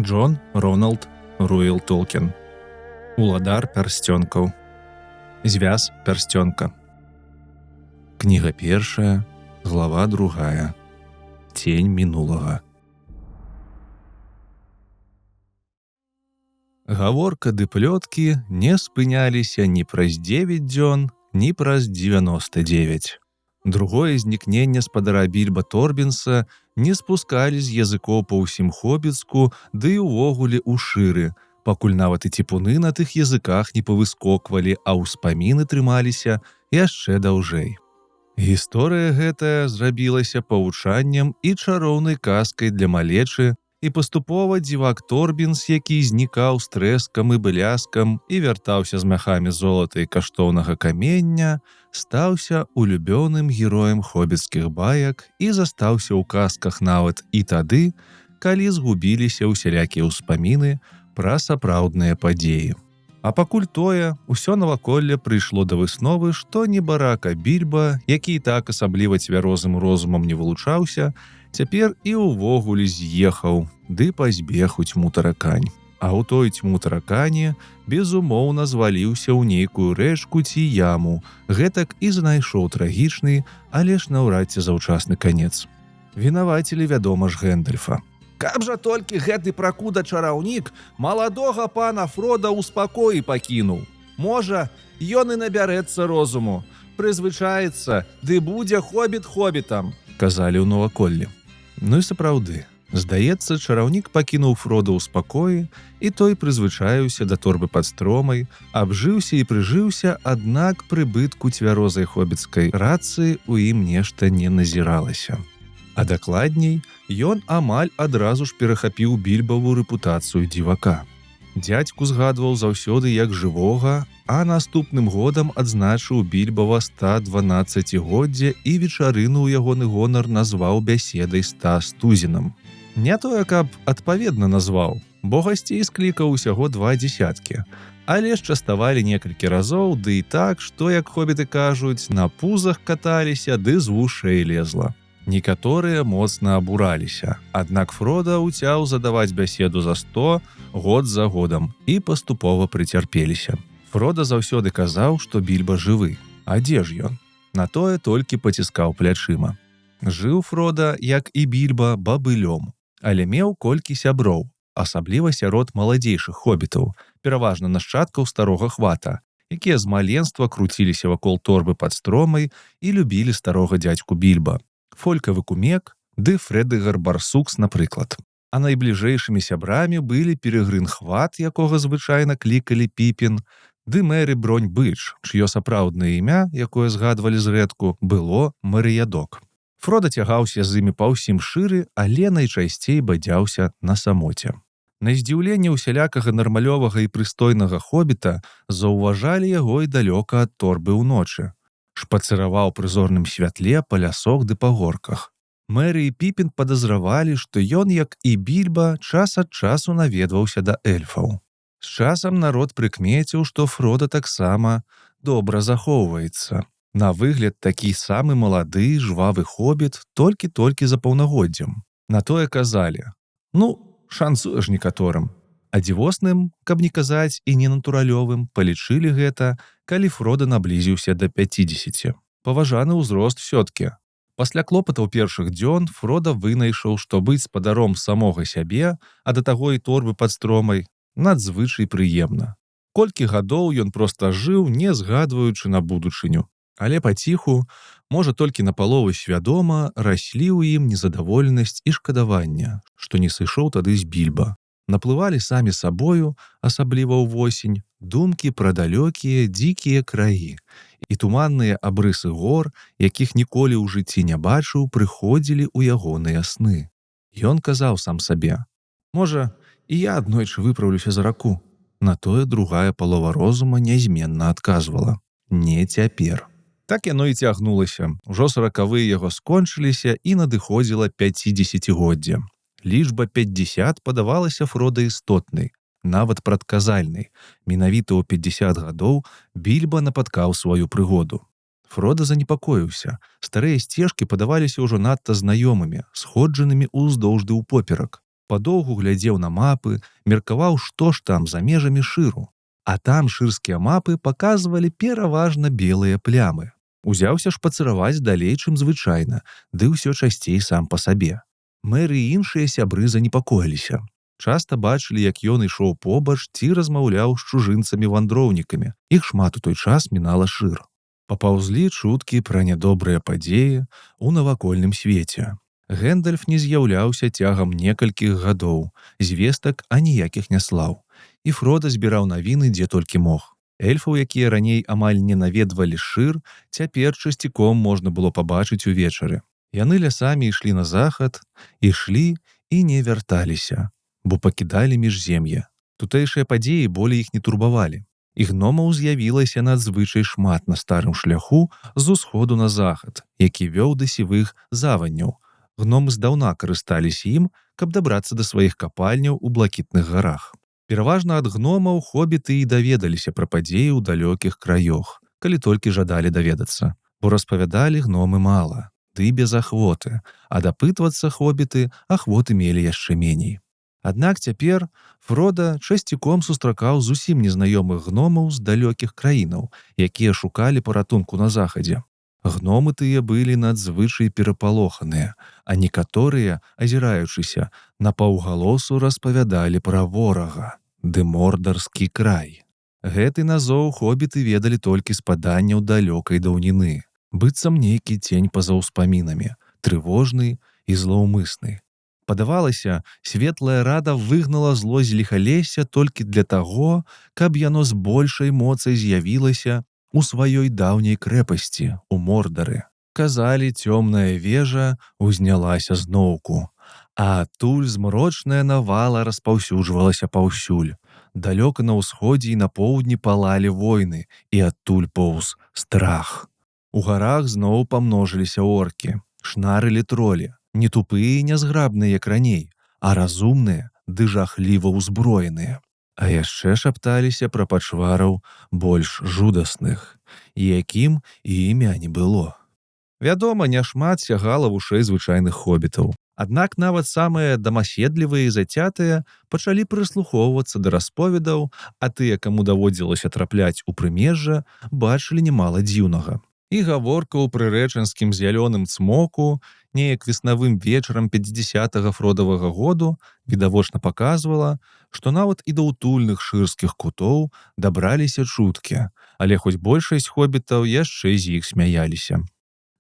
Джон Рональд Руэл Толкін. Уладар пярсцёнкаў. Звяз пярсцёнка. Кніга першая, глава другая. Тень мінулага. Гаворка ды плёткі не спыняліся ні праз 9 дзён, ні праз 99. Другое знікненне спадара Більба Торбінса не спускалі з языкоў па ўсім Хобіцку, ды і ўвогуле ў шыры, пакуль нават і ціпуны на тых языках не павыскоквалі, а ўспаміны трымаліся яшчэ даўжэй. Гісторыя гэтая зрабілася павучаннем і чароўнай казкай для малечы, і паступова дзівак Торбінс, які знікаў з трэскам і бляскам і вяртаўся з мяхамі золата і каштоўнага камення, стаўся улюбёным героем хобіцкіх баек і застаўся ў казках нават і тады, калі згубіліся ўсялякія ўспаміны пра сапраўдныя падзеі. А пакуль тое, усё наваколле прыйшло да высновы, што небарака Більба, які і так асабліва цвярозым розумам не вылучаўся, цяпер і ўвогуле з'ехаў, ды пазбег у цьму таракань. А ў той цьму таракане, безумоўна, зваліўся ў нейкую рэчку ці яму, гэтак і знайшоў трагічны, але ж наўрад ці заўчасны канец. Вінавацілі, вядома ж, Гэндальфа. Каб жа толькі гэты пракуда-чараўнік маладога пана Фрода ў спакоі пакінуў. Можа, ён і набярэцца розуму, прызвычаецца, ды будзе хобіт хобітам, казалі ў наваколлі. Ну і сапраўды, здаецца, чараўнік пакінуў Фрода ў спакоі, і той прызвычаіўся да торбы пад стромай, абжыўся і прыжыўся, аднак прыбытку цвярозай хобіцкай рацыі ў ім нешта не назіралася. А дакладней, ён амаль адразу ж перахапіў Більбаву рэпутацыю дзівака. Дзядзьку згадваў заўсёды як жывога, а наступным годам адзначыў Більбава 112-годдзе і вечарыну ў ягоны гонар назваў бяседай 100 з тузінам. Не тое, каб адпаведна назваў, бо гасцей склікаў усяго 2 дзесяткі. Але ж частавалі некалькі разоў, ды і так, што, як хобіты кажуць, на пузах каталіся, ды з вушэй лезла. Некаторыя моцна абураліся, аднак Фрода ўцяў задаваць бяседу за 100 год за годам і паступова прыцярпеліся. Фрода заўсёды казаў, што Більба жывы. А дзе ж ён? На тое толькі паціскаў плячыма. Жыў Фрода, як і Більба, бабылём, але меў колькі сяброў, асабліва сярод маладзейшых хобітаў, пераважна нашчадкаў старога хвата, якія з маленства круціліся вакол торбы пад стромай і любілі старога дзядзьку Більба. Фолькавы кумек ды Фрэдыгар Барсукс, напрыклад. А найбліжэйшымі сябрамі былі Перегрын Хват, якога звычайна клікалі Піпін, ды Мэры Бронь Быч, чыё сапраўднае імя, якое згадвалі зрэдку, было Марыядок. Фрода цягаўся з імі па ўсім шыры, але найчасцей бадзяўся на самоце. На здзіўленне усялякага нармалёвага і прыстойнага хобіта заўважалі яго і далёка ад торбы ўночы. Шпацыраваў пры зорным святле па лясох ды па горках. Мэры і Піпін падазравалі, што ён, як і Більба, час ад часу наведваўся да эльфаў. З часам народ прыкмеціў, што Фрода таксама добра захоўваецца. На выгляд такі самы малады, жвавы хобіт, толькі-толькі за паўнагоддзем. На тое казалі: ну, шанцуе ж некаторым. А дзівосным, каб не казаць і ненатуралёвым, палічылі гэта, калі Фрода наблізіўся да 50. Паважаны ўзрост сёткі. Пасля клопатаў першых дзён Фрода вынайшаў, што быць спадаром самога сябе, а да таго і торбы пад стромай, надзвычай прыемна. Колькі гадоў ён проста жыў, не згадваючы на будучыню. Але паціху, можа толькі напалову свядома, раслі ў ім незадаволенасць і шкадаванне, што не сышоў тады з Більба. Наплывалі самі сабою, асабліва ўвосень, думкі пра далёкія, дзікія краі. І туманныя абрысы гор, якіх ніколі ў жыцці не бачыў, прыходзілі ў ягоныя сны. Ён казаў сам сабе: можа, і я аднойчы выпраўлюся за раку. На тое другая палова розума нязменна адказвала: не цяпер. Так яно і цягнулася. Ужо 40-выя яго скончыліся і надыходзіла 50-годдзе. Лічба 50 падавалася Фрода істотнай, нават прадказальнай. Менавіта ў 50 гадоў Більба напаткаў сваю прыгоду. Фрода занепакоіўся. Старыя сцежкі падаваліся ўжо надта знаёмымі, сходжанымі ўздоўж ды ўпоперак. Падоўгу глядзеў на мапы, меркаваў, што ж там за межамі шыру. А там шырскія мапы паказвалі пераважна белыя плямы. Узяўся шпацыраваць далей, чым звычайна, ды ўсё часцей сам па сабе. Мэр і іншыя сябры занепакоіліся. Часта бачылі, як ён ішоў побач ці размаўляў з чужынцамі-вандроўнікамі. Іх шмат у той час мінала шыр. Папаўзлі чуткі пра нядобрыя падзеі ў навакольным свеце. Гэндальф не з'яўляўся цягам некалькіх гадоў, звестак аніякіх не слаў. І Фрода збіраў навіны, дзе толькі мог. Эльфаў, якія раней амаль не наведвалі шыр, цяпер часціком можна было пабачыць увечары. Яны лясамі ішлі на захад, ішлі і не вярталіся, бо пакідалі міжзем'е. Тутэйшыя падзеі болей іх не турбавалі. І гномаў з'явілася надзвычай шмат на старым шляху з усходу на захад, які вёў да сівых заванняў. Гномы здаўна карысталіся ім, каб дабрацца да сваіх капальняў у блакітных гарах. Пераважна ад гномаў хобіты і даведаліся пра падзеі ў далёкіх краёх, калі толькі жадалі даведацца, бо распавядалі гномы мала, ды без ахвоты, а дапытвацца хобіты ахвоты мелі яшчэ меней. Аднак цяпер Фрода часціком сустракаў зусім незнаёмых гномаў з далёкіх краінаў, якія шукалі паратунку на захадзе. Гномы тыя былі надзвычай перапалоханыя, а некаторыя, азіраючыся, напаўгалосу распавядалі пра ворага, ды мордарскі край. Гэты назоў хобіты ведалі толькі з паданняў далёкай даўніны, быццам нейкі цень па-за ўспамінамі, трывожны і злаўмысны. Падавалася, светлая рада выгнала злосць ліхалесся толькі для таго, каб яно з большай моцай з'явілася у сваёй даўняй крэпасці, у Мордары. Казалі, цёмная вежа узнялася зноўку, а адтуль змрочная навала распаўсюджвалася паўсюль. Далёка на ўсходзе і на поўдні палалі войны, і адтуль поўз страх. У гарах зноў памножыліся оркі, шнарылі тролі, не тупыя і нязграбныя, як раней, а разумныя ды жахліва ўзброеныя. А яшчэ шапталіся пра пачвараў больш жудасных, якім і імя не было. Вядома, няшмат сягала вушэй звычайных хобітаў. Аднак нават самыя дамаседлівыя і зацятыя пачалі прыслухоўвацца да расповедаў, а тыя, каму даводзілася трапляць у прымежжа, бачылі немала дзіўнага. І гаворка ў прырэчанскім зялёным цмоку неяк веснавым вечарам 50-га фродавага году відавочна паказвала, што нават і да ўтульных шырскіх кутоў дабраліся чуткі, але хоць большасць хобітаў яшчэ з іх смяяліся.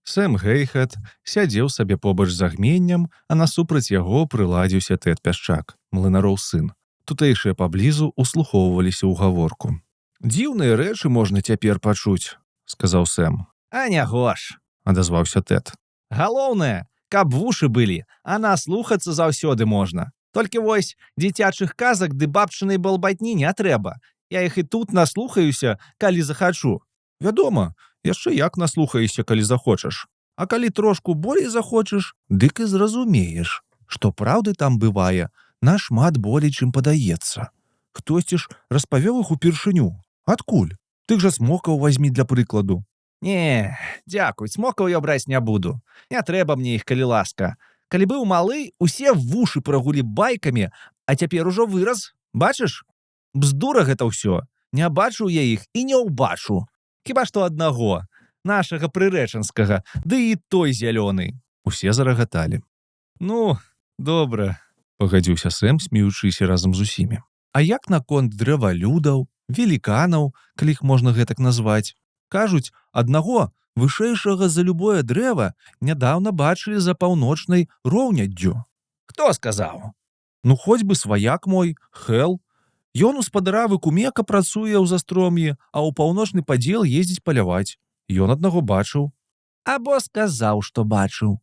Сэм Гейхат сядзеў сабе побач з агменнем, а насупраць яго прыладзіўся Тэд Пясчак, млынароў сын. Тутэйшыя паблізу услухоўваліся ў гаворку. «Дзіўныя рэчы можна цяпер пачуць», — сказаў Сэм. А нягош, адазваўся Тэд. Галоўнае, каб вушы былі, а наслухацца заўсёды можна. Толькі вось дзіцячых казак ды бабчынай балбатні не трэба. Я іх і тут наслухаюся, калі захачу. Вядома, яшчэ як наслухаешся, калі захочаш. А калі трошку болей захочаш, дык і зразумееш, што праўды там бывае нашмат болей, чым падаецца. Хтосьці ж распавёў іх упершыню. Адкуль? Тых жа смокаў вазьмі для прыкладу. Не, дзякуй, смокаў я браць не буду. Не трэба мне іх, калі ласка. Калі быў малы, усе вушы прагулі байкамі, а цяпер ужо вырас. Бачыш? Бздура гэта ўсё. Не бачыў я іх і не ўбачу. Хіба што аднаго, нашага прырэчанскага, ды і той зялёны. Усе зарагаталі. Ну, добра, пагадзіўся Сэм, смеючыся разам з усімі. А як наконт дрэвалюдаў, веліканаў, калі іх можна гэтак назваць? Кажуць, аднаго, вышэйшага за любое дрэва, нядаўна бачылі за паўночнай роўняддзю. Хто сказаў? Ну, хоць бы сваяк мой, Хэл. Ён у спадара выкумека працуе ў застром'і, а ў паўночны падзел ездзіць паляваць. Ён аднаго бачыў. Або сказаў, што бачыў.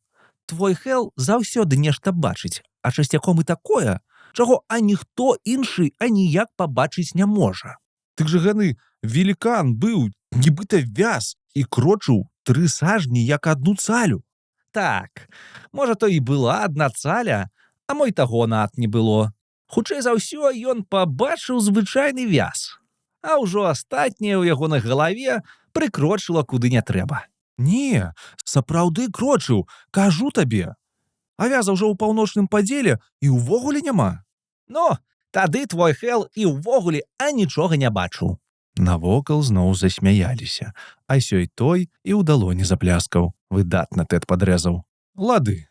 Твой Хэл заўсёды нешта бачыць, а часцяком і такое, чаго аніхто іншы аніяк пабачыць не можа. Тык жа ганы, велікан быў, нібыта вяз, і крочыў 3 сажні, як адну цалю. Так, можа, то і была адна цаля, а мо і таго над не было. Хутчэй за ўсё ён пабачыў звычайны вяз, а ўжо астатняе ў яго на галаве прыкрочыла куды не трэба. Не, сапраўды крочыў, кажу табе. А вяза ўжо ў паўночным падзеле і ўвогуле няма. Ну, тады твой Хэл і ўвогуле нічога не бачыў. Навокал зноў засмяяліся, а сёй той і ў далоні запляскаў. Выдатна Тэд падрэзаў. Лады.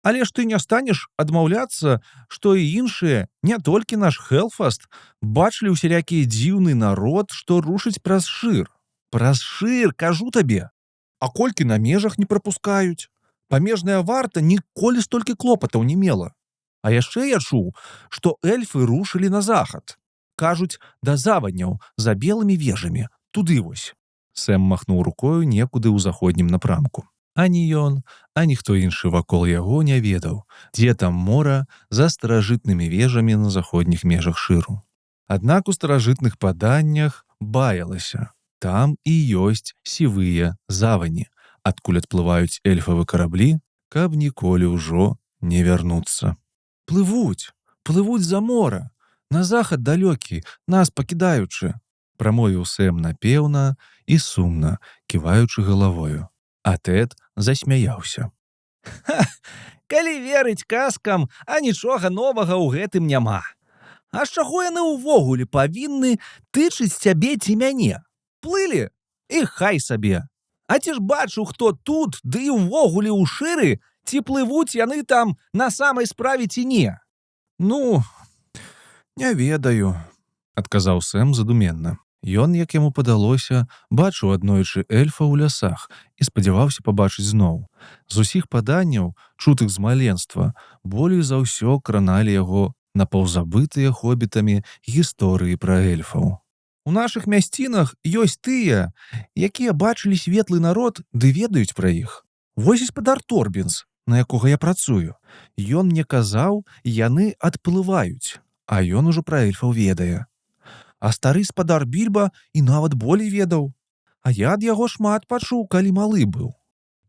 Але ж ты не станеш адмаўляцца, што і іншыя, не толькі наш Хелфаст, бачылі ўсялякія дзіўны народ, што рушыць праз шыр. Праз шыр, кажу табе. А колькі на межах не прапускаюць? Памежная варта ніколі столькі клопатаў не мела. А яшчэ я чуў, што эльфы рушылі на захад. Кажуць, да завадняў за белымі вежамі. Туды вось. Сэм махнуў рукою некуды ў заходнім напрамку. Ані ён, ані хто іншы вакол яго не ведаў, дзе там мора за старажытнымі вежамі на заходніх межах шыру. Аднак у старажытных паданнях баялася. Там і ёсць сівыя завані, адкуль адплываюць эльфавы караблі, каб ніколі ўжо не вярнуцца. Плывуць за мора, на захад далёкі, нас пакідаючы, прамовіў Сэм напеўна і сумна, ківаючы галавою. А Тэд засмяяўся. Калі верыць казкам, а нічога новага ў гэтым няма. А з чаго яны ўвогуле павінны тычыць цябе ці мяне? Плылі? І хай сабе. А ці ж бачыў, хто тут, ды і ўвогуле ў шыры, ці плывуць яны там на самай справе ці не? Ну, не ведаю, адказаў Сэм задуменна. Ён, як яму падалося, бачыў аднойчы эльфа ў лясах і спадзяваўся пабачыць зноў. З усіх паданняў, чутых з маленства, болей за ўсё краналі яго напаўзабытыя хобітамі гісторыі пра эльфаў. У нашых мясцінах ёсць тыя, якія бачылі светлы народ ды ведаюць пра іх. Вось і спадар Торбінс, на якога я працую. Ён мне казаў, яны адплываюць, а ён ужо пра эльфаў ведае. А стары спадар Більба і нават болей ведаў. А я ад яго шмат пачуў, калі малы быў.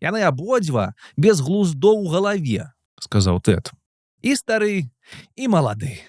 Яны абодва без глуздоў у галаве, сказаў Тэд. І стары, і малады.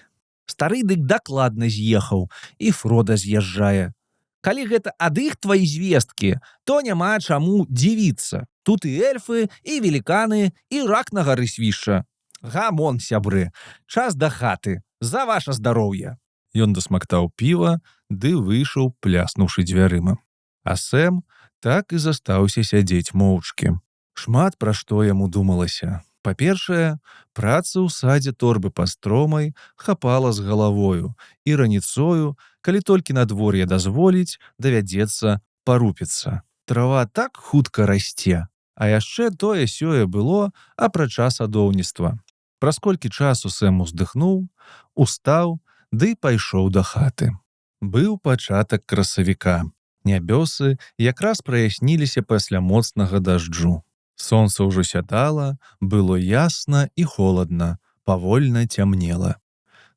Стары дык дакладна з'ехаў, і Фрода з'язджае. Калі гэта ад іх твои звесткі, то няма чаму дзівіцца. Тут і эльфы, і веліканы, і рак на гары свішча. Гамон, сябры, час да хаты, за ваше здароўе. Ён дасмактаў піва, ды выйшаў, пляснуўшы дзвярыма. А Сэм так і застаўся сядзець моўчкі. Шмат пра што яму думалася. Па-першае, працы ў садзе торбы пастромай хапала з галавою, і раніцою, калі толькі надвор'е дазволіць, давядзецца парупіцца. Трава так хутка расце, а яшчэ тое-сёе было апрача садоўніцтва. Праз колькі часу Сэм уздыхнуў, устаў, ды пайшоў да хаты. Быў пачатак красавіка. Нябёсы якраз праясніліся пасля моцнага дажджу. Сонца ўжо сядала, было ясна і холадна, павольна цямнела.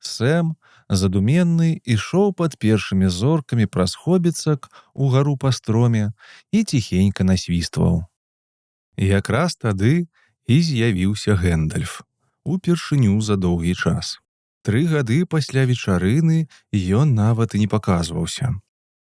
Сэм, задуменны, ішоў пад першымі зоркамі праз хобіцак угару па строме і ціхенька насвістваў. Якраз тады і з'явіўся Гэндальф. Упершыню за доўгі час. 3 гады пасля вечарыны ён нават і не паказваўся.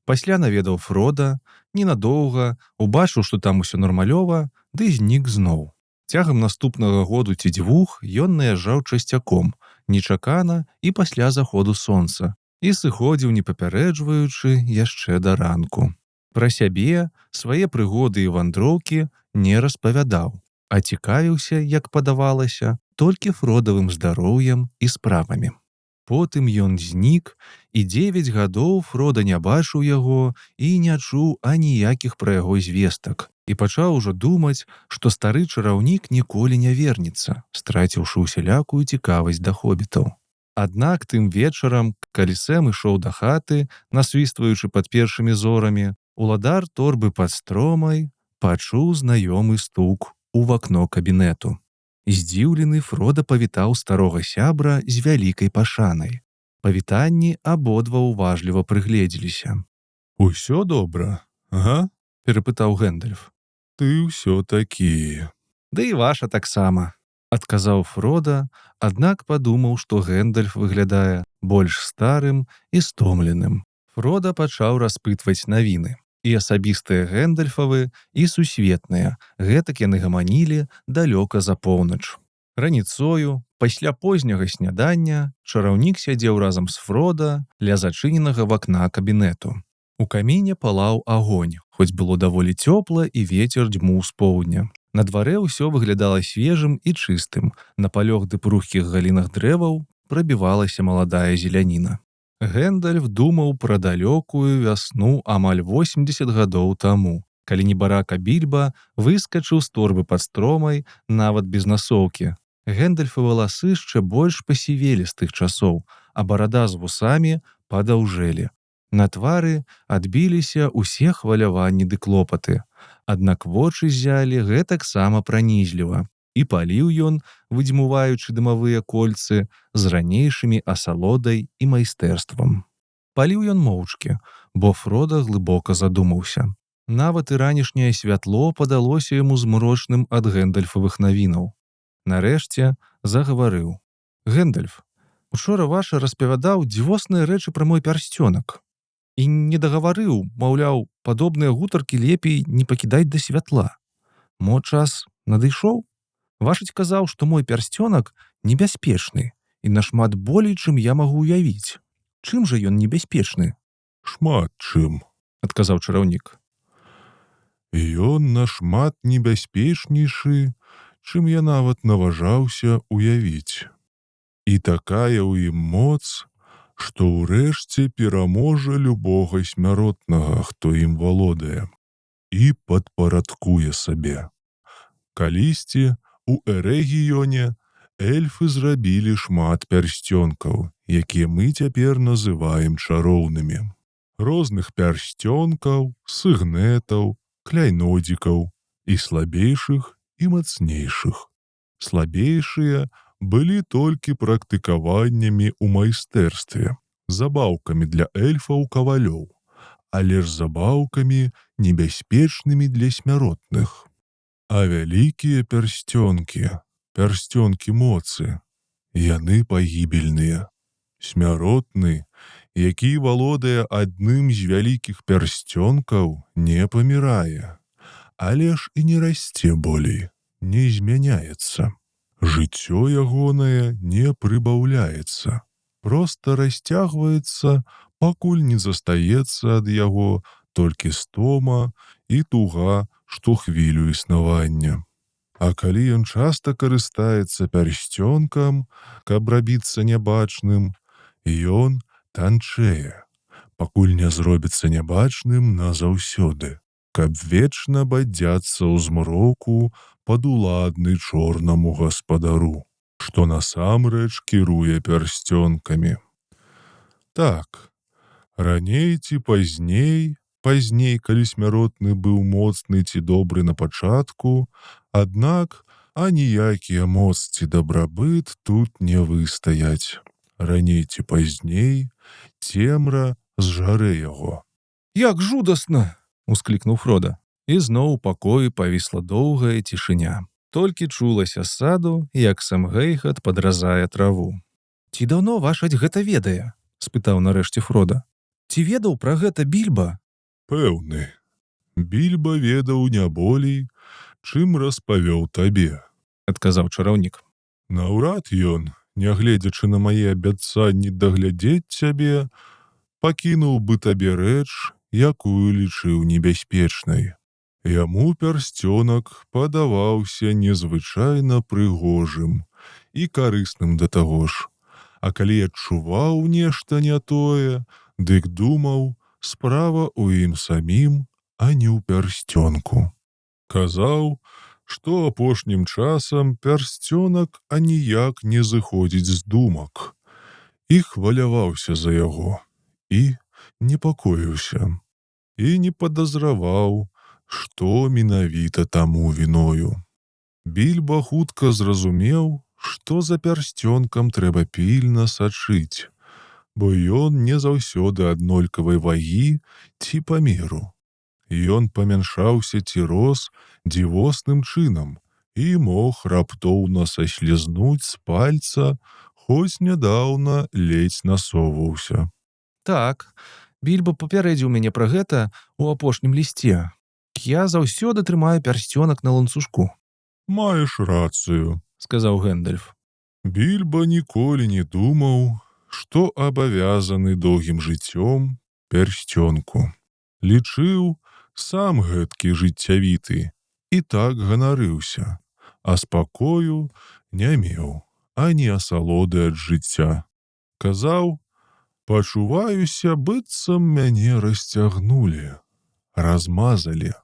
Пасля наведаў Фрода, ненадоўга, убачыў, што там усё нармалёва, ды знік зноў. Цягам наступнага году ці 2 ён наязджаў часцяком, нечакана і пасля заходу сонца, і сыходзіў, не папярэджваючы, яшчэ да ранку. Пра сябе, свае прыгоды і вандроўкі не распавядаў, а цікавіўся, як падавалася, толькі Фродавым здароўем і справамі. Потым ён знік, і 9 гадоў Фрода не бачыў яго і не чуў аніякіх пра яго звестак, і пачаў ужо думаць, што стары чараўнік ніколі не вернецца, страціўшы усялякую цікавасць да хобітаў. Аднак тым вечарам, калі Сэм ішоў да хаты, насвістваючы пад першымі зорамі, уладар торбы пад стромай пачуў знаёмы стук у вакно кабінету. Здзіўлены Фрода павітаў старога сябра з вялікай пашанай. Павітанні абодва уважліва прыгледзеліся. «Усё добра, ага?» – перапытаў Гэндальф. «Ты ўсё такі». «Ды і ваша таксама», – адказаў Фрода, аднак падумаў, што Гэндальф выглядае больш старым і стомленым. Фрода пачаў распытваць навіны. І асабістыя Гэндальфавы, і сусветныя. Гэтак яны гаманілі далёка за поўнач. Раніцою, пасля позняга снядання, чараўнік сядзеў разам з Фрода ля зачыненага вакна кабінету. У каміне палаў агонь, хоць было даволі цёпла і вецер дзьмуў з поўдня. На дварэ ўсё выглядала свежым і чыстым. На палёг ды пругкіх галінах дрэваў прабівалася маладая зеляніна. Гэндальф думаў пра далёкую вясну амаль 80 гадоў таму, калі небарака Більба выскачыў з торбы пад стромай нават без насоўкі. Гэндальфы валасы яшчэ больш пасівелі з тых часоў, а барада з вусамі падаўжэлі. На твары адбіліся ўсе хваляванні ды клопаты. Аднак вочы ззялі гэтаксама пранізліва, і паліў ён, выдзьмуваючы дымавыя кольцы, з ранейшымі асалодай і майстэрствам. Паліў ён моўчкі, бо Фрода глыбока задумаўся. Нават і ранішняе святло падалося яму змрочным ад гэндальфавых навінаў. Нарэшце загаварыў. «Гэндальф, учора ваша распавядаў дзівосныя рэчы пра мой пярсцёнак. І не дагаварыў, маўляў, падобныя гутаркі лепей не пакідаць да святла. Мо час надышоў? Вашаць казаў, што мой пярсцёнак небяспечны і нашмат болей, чым я магу ўявіць. Чым жа ён небяспечны?» «Шмат чым», — адказаў чараўнік. «Ён нашмат небяспечнейшы, чым я нават наважаўся ўявіць. І такая ў ім моц, што ўрэшце пераможа любога смяротнага, хто ім валодае, і падпарадкуе сабе. Калісьці у Эрэгіёне эльфы зрабілі шмат пярсцёнкаў, якія мы цяпер называем чароўнымі. Розных пярсцёнкаў, сыгнэтаў, кляйнодзікаў і слабейшых і мацнейшых. Слабейшыя былі толькі практыкаваннямі ў майстэрстве, забаўкамі для эльфаў-кавалёў, але ж забаўкамі небяспечнымі для смяротных. А вялікія пярсцёнкі, пярсцёнкі моцы, яны пагібельныя. Смяротны, які валодае адным з вялікіх пярсцёнкаў, не памірае, але ж і не расце болей, не змяняецца. Жыццё ягонае не прыбаўляецца, проста расцягваецца, пакуль не застаецца ад яго толькі стома і туга штохвілю існавання. А калі ён часта карыстаецца пярсцёнкам, каб рабіцца нябачным, ён танчэе, пакуль не зробіцца нябачным назаўсёды, каб вечна бадзяцца ў змроку падуладны чорнаму гаспадару, што насамрэч кіруе пярсцёнкамі. Так, раней ці пазней, калі смяротны быў моцны ці добры на пачатку, аднак аніякія моц ці дабрабыт тут не выстаяць. Раней ці пазней цемра зжарэ яго». «Як жудасна!» — усклікнуў Фрода. І зноў у пакоі павісла доўгая цішыня. Толькі чулася з саду, як сам гейхат падразае траву. «Ці даўно вашаць гэта ведае?» — спытаў нарэшце Фрода. «Ці ведаў пра гэта Більба?» «Пэўны. Більба ведаў не болей, чым распавёў табе», — адказаў чараўнік. «Наўрад ён, нягледзячы на мае абяцанні даглядзець цябе, пакінуў бы табе рэч, якую лічыў небяспечнай. Яму пярсцёнак падаваўся незвычайна прыгожым і карысным да таго ж. А калі адчуваў нешта не тое, дык думаў, справа ў ім самім, а не ў пярсцёнку. Казаў, што апошнім часам пярсцёнак аніяк не зыходзіць з думак. І хваляваўся за яго, і непакоіўся, і не падазраваў, што менавіта таму віною. Більба хутка зразумеў, што за пярсцёнкам трэба пільна сачыць, бо ён не заўсёды аднолькавай вагі ці памеру. Ён памяншаўся ці рос дзівосным чынам і мог раптоўна саслізнуць з пальца, хоць нядаўна ледзь насоўваўся. «Так, Більба папярэдзіў мяне пра гэта ў апошнім лісце. Я заўсёды трымаю пярсцёнак на ланцужку». «Маеш рацыю», — сказаў Гэндальф. Більба ніколі не думаў, што абавязаны доўгім жыццём пярсцёнку. Лічыў сам гэткі жыццявіты і так ганарыўся, а спакою не меў, ані асалоды ад жыцця. Казаў: «Пачуваюся, быццам мяне расцягнулі, размазалі.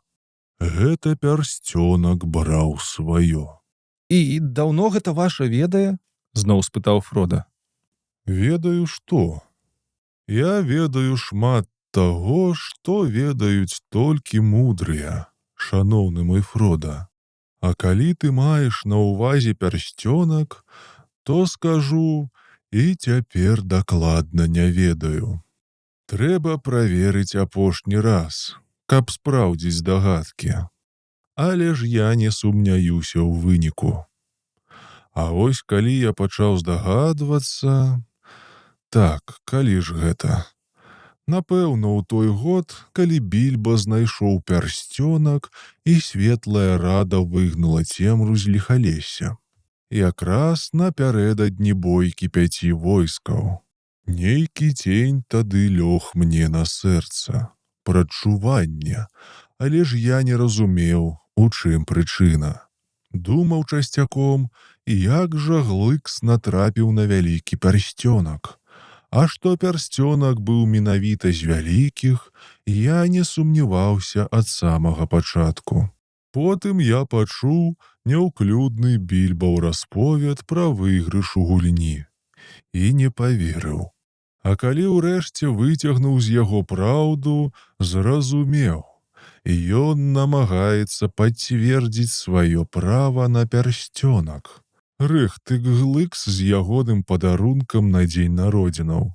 Гэта пярсцёнак браў сваё». «І даўно гэта ваша ведае?» — зноў спытаў Фрода. «Ведаю што? Я ведаю шмат таго, што ведаюць толькі мудрыя, шаноўны мой Фрода. А калі ты маеш на ўвазе пярсцёнак, то скажу, і цяпер дакладна не ведаю. Трэба праверыць апошні раз, каб спраўдзіць здагадкі. Але ж я не сумняюся ў выніку. А вось калі я пачаў здагадвацца... Так, калі ж гэта? Напэўна, у той год, калі Більба знайшоў пярсцёнак і светлая рада выгнала цемру з ліхалесся. Якраз напярэдадні бойкі 5 войскаў. Нейкі цень тады лёг мне на сэрца. Прадчуванне, але ж я не разумеў, у чым прычына. Думаў часцяком, як жа Глыкс натрапіў на вялікі пярсцёнак. А што пярсцёнак быў менавіта з вялікіх, я не сумняваўся ад самага пачатку. Потым я пачуў няўклюдны Більбаў расповед пра выйгрыш у гульні. І не паверыў. А калі ўрэшце выцягнуў з яго праўду, зразумеў. Ён намагаецца пацвердзіць сваё права на пярсцёнак. Рэхтык Глыкс з ягоным падарункам на дзень народзінаў.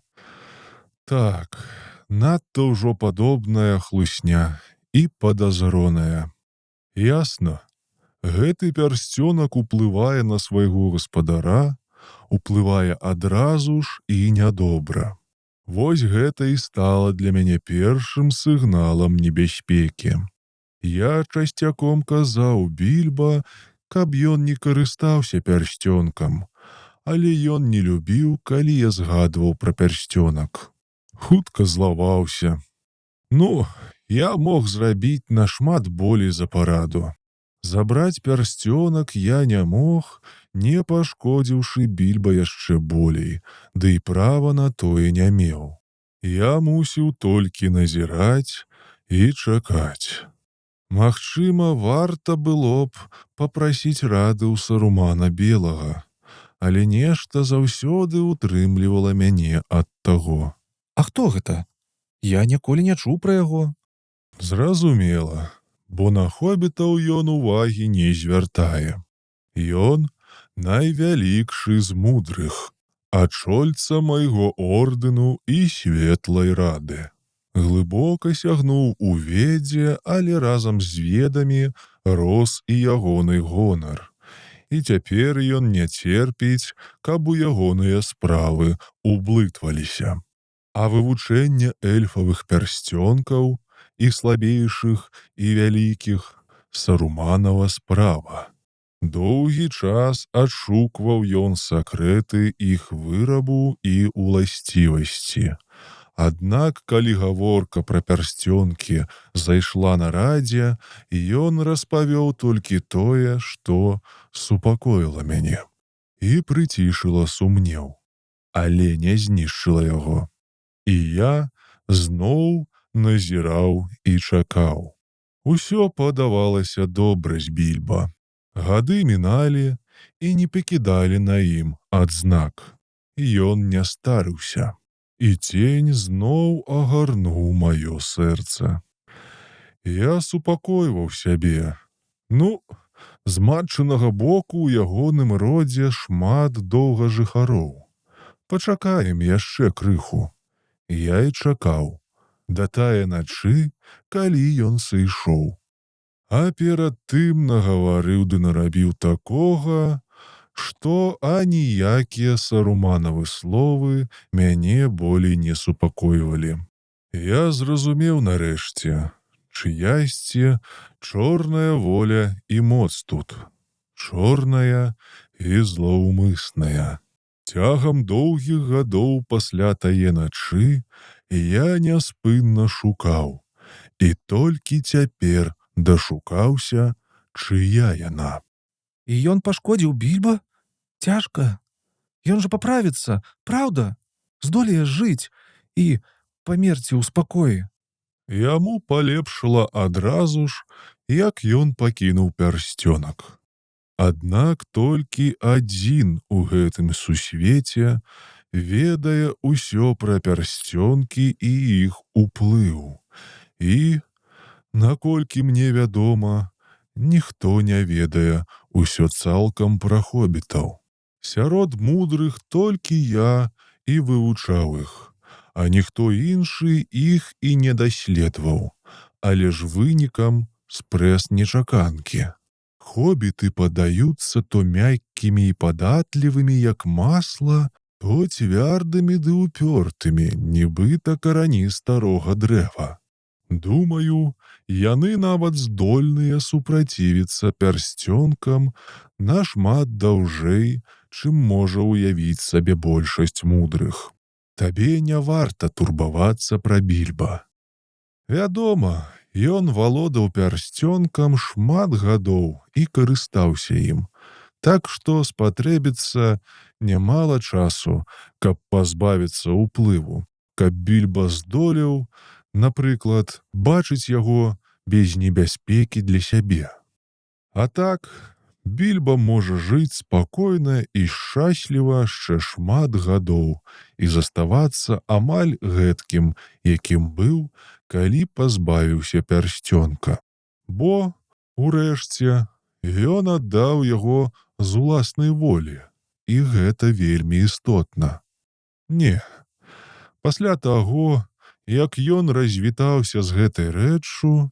Так, надта ўжо падобная хлусня і падазроная. Ясна, гэты пярсцёнак уплывае на свайго гаспадара, уплывае адразу ж і нядобра. Вось гэта і стала для мяне першым сігналам небяспекі. Я часцяком казаў Більба, каб ён не карыстаўся пярсцёнкам, але ён не любіў, калі я згадваў пра пярсцёнак. Хутка злаваўся. Ну, я мог зрабіць нашмат болей за параду. Забраць пярсцёнак я не мог, не пашкодзіўшы Більба яшчэ болей, ды і права на тое не меў. Я мусіў толькі назіраць і чакаць. Магчыма, варта было б папрасіць рады ў Сарумана Белага, але нешта заўсёды ўтрымлівала мяне ад таго. «А хто гэта? Я ніколі не чуў пра яго». Зразумела, бо на хобітаў ён увагі не звяртае. Ён найвялікшы з мудрых, ачольца майго ордэну і светлай рады. Глыбока сягнуў у ведзе, але разам з ведамі рос і ягоны гонар. І цяпер ён не церпіць, каб у ягоныя справы ублытваліся. А вывучэнне эльфавых пярсцёнкаў, і слабейшых, і вялікіх, Саруманава справа. Доўгі час адшукваў ён сакрэты іх вырабу і уласцівасці. Аднак, калі гаворка пра пярсцёнкі зайшла на радзе, ён распавёў толькі тое, што супакоіла мяне і прыцішыла сумнеў, але не знішчыла яго. І я зноў назіраў і чакаў. Усё падавалася добра з Більба. Гады міналі і не пакідалі на ім адзнак. Ён не старыўся. І цень зноў агарнуў маё сэрца. Я супакойваў сябе. Ну, з матчынага боку ў ягоным родзе шмат доўгажыхароў. Пачакаем яшчэ крыху. Я і чакаў. Да тае начы, калі ён сышоў. А перад тым нагаварыў ды нарабіў такога, што аніякія саруманавы словы мяне болей не супакойвалі. Я зразумеў нарэшце, чыясьці чорная воля і моц тут. чорная і злоўмысная. Цягам доўгіх гадоў пасля тае начы я няспынна шукаў, і толькі цяпер дашукаўся, чыя яна. І ён пашкодзіў Більба? Цяжка. Ён жа паправіцца, праўда? Здолее жыць і памерці ў спакоі. Яму палепшала адразу ж, як ён пакінуў пярсцёнак. Аднак толькі адзін у гэтым сусвеце ведае ўсё пра пярсцёнкі і іх уплыў. І, наколькі мне вядома, ніхто не ведае ўсё цалкам пра хобітаў. Сярод мудрых толькі я і вывучаў іх, а ніхто іншы іх і не даследаваў, але ж вынікам спрэс нечаканкі. Хобіты падаюцца то мяккімі і падатлівымі, як масла, то цвярдымі ды ўпёртымі, нібыта карані старога дрэва. Думаю, яны нават здольныя супрацівіцца пярсцёнкам нашмат даўжэй, чым можа ўявіць сабе большасць мудрых. Табе не варта турбавацца пра Більба. Вядома, ён валодаў пярсцёнкам шмат гадоў і карыстаўся ім, так што спатрэбіцца нямала часу, каб пазбавіцца ўплыву, каб Більба здолеў, напрыклад, бачыць яго без небяспекі для сябе. А так, Більба можа жыць спакойна і шчасліва яшчэ шмат гадоў і заставацца амаль гэткім, якім быў, калі пазбавіўся пярсцёнка. Бо, урэшце, ён аддаў яго з уласнай волі, і гэта вельмі істотна. Не, пасля таго, як ён развітаўся з гэтай рэччу,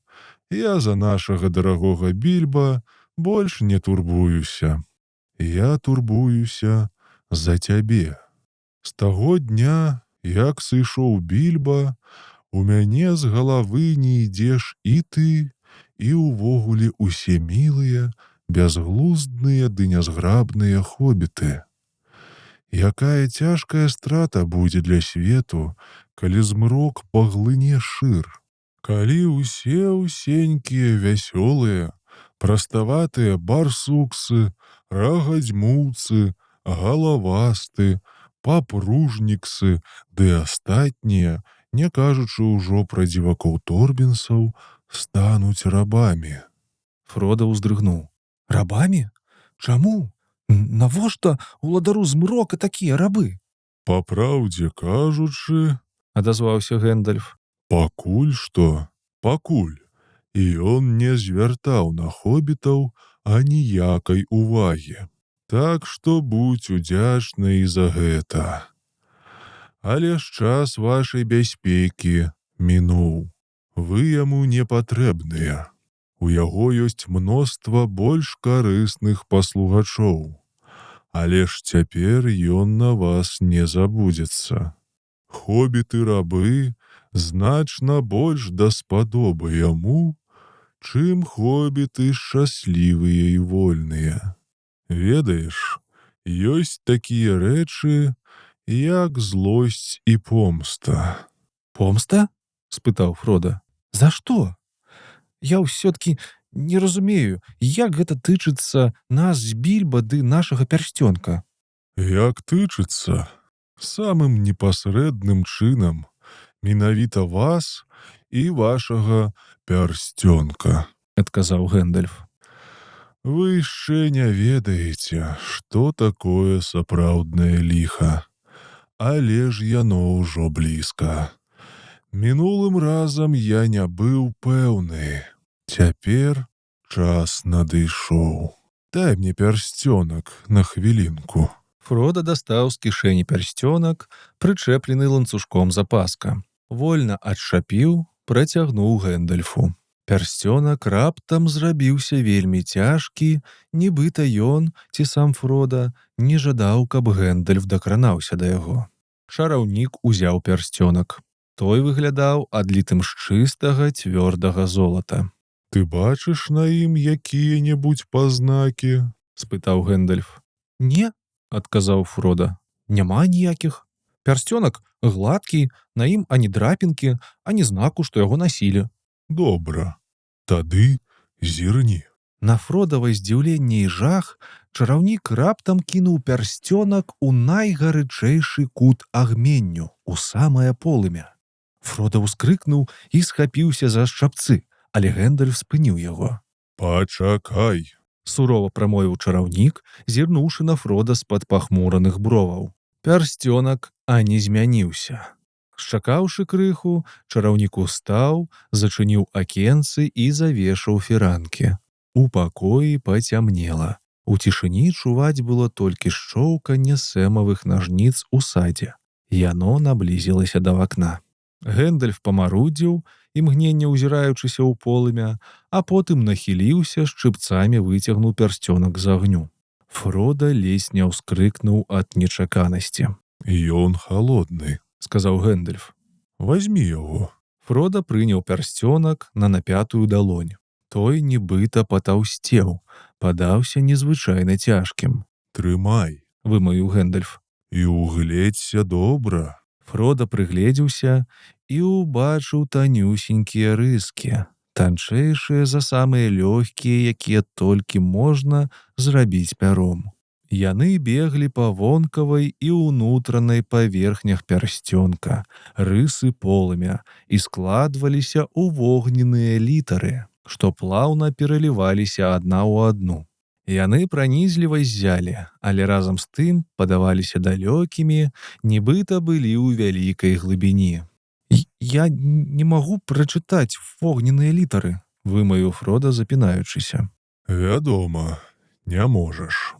я за нашага дарагога Більба больш не турбуюся. Я турбуюся за цябе. З таго дня, як сышоў Більба, у мяне з галавы не ідзеш і ты, і ўвогуле усе мілыя, бязглуздныя ды нязграбныя хобіты. Якая цяжкая страта будзе для свету, калі змрок паглыне шыр, калі ўсе ўсенькія вясёлыя, праставатыя барсуксы, рагадзьмуўцы, галавасты, папружніксы ды астатнія, не кажучы ўжо пра дзівакоў торбінсаў, стануць рабамі. Фрода ўздрыгнуў. Рабамі? Чаму? Навошта ўладару змрока такія рабы? Па праўдзе кажучы, адазваўся Гэндальф. Пакуль што, пакуль. І ён не звяртаў на хобітаў аніякай увагі. Так што будзь удзячны і за гэта. Але ж час вашай бяспекі мінуў. Вы яму не патрэбныя. У яго ёсць мноства больш карысных паслугачоў. Але ж цяпер ён на вас не забудзецца. Хобіты-рабы значна больш даспадобы яму, чым хобіты шчаслівыя і вольныя. Ведаеш, ёсць такія рэчы, як злосць і помста. Помста? Спытаў Фрода. За што? Я ўсё-ткі не разумею, як гэта тычыцца нас з Більба ды нашага пярсцёнка. Як тычыцца? Самым непасрэдным чынам менавіта вас і вашага пярсцёнка, адказаў Гэндальф. Вы яшчэ не ведаеце, што такое сапраўднае ліха, але ж яно ўжо блізка. Мінулым разам я не быў пэўны. Цяпер час надышоў. Дай мне пярсцёнак на хвілінку. Фрода дастаў з кішэні пярсцёнак, прычэплены ланцужком запаска. Вольна адшапіў, працягнуў Гэндальфу. Пярсцёнак раптам зрабіўся вельмі цяжкі, нібыта ён, ці сам Фрода, не жадаў, каб Гэндальф дакранаўся да яго. Чараўнік узяў пярсцёнак. Той выглядаў адлітым з чыстага цвёрдага золата. Ты бачыш на ім якія-небудзь пазнакі? — спытаў Гэндальф. «Не», — адказаў Фрода, — «няма ніякіх. Пярсцёнак гладкі, на ім ані драпінкі, ані знаку, што яго насілі». Добра. Тады зірні. На Фродавай здзіўленне і жах чараўнік раптам кінуў пярсцёнак у найгарычэйшы кут агменню, у самае полымя. Фрода ўскрыкнуў і схапіўся за шчапцы, але Гэндальф спыніў яго. Пачакай. Сурова прамовіў чараўнік, зірнуўшы на Фрода з-пад пахмураных броваў. Пярсцёнак ані змяніўся. Шчакаўшы крыху, чараўнік устаў, зачыніў акенцы і завешаў фіранкі. У пакоі пацямнела. У цішыні чуваць было толькі шчоўканне сэмавых нажніц у садзе. Яно наблізілася да вакна. Гэндальф памарудзіў, імгненне ўзіраючыся ў полымя, а потым нахіліўся, шчыпцамі выцягнуў пярсцёнак з агню. Фрода ледзь не ўскрыкнуў ад нечаканасці. Ён халодны, — сказаў Гэндальф. Вазьмі яго. Фрода прыняў пярсцёнак на напятую далонь. Той нібыта патаўсцеў, падаўся незвычайна цяжкім. Трымай. — вымавіў Гэндальф. І угледзься добра. Фрода прыгледзеўся і ўбачыў танюсенькія рыскі, танчэйшыя за самыя лёгкія, якія толькі можна зрабіць пяром. Яны беглі па вонкавай і ўнутранай паверхнях пярсцёнка, рысы полымя, і складваліся ў вогненныя літары, што плаўна пераліваліся адна ў адну. Яны пранізліва ззялі, але разам з тым падаваліся далёкімі, нібыта былі ў вялікай глыбіні. «Я не магу прачытаць вогненыя літары», — вымавіў Фрода, запінаючыся. Вядома, не можаш.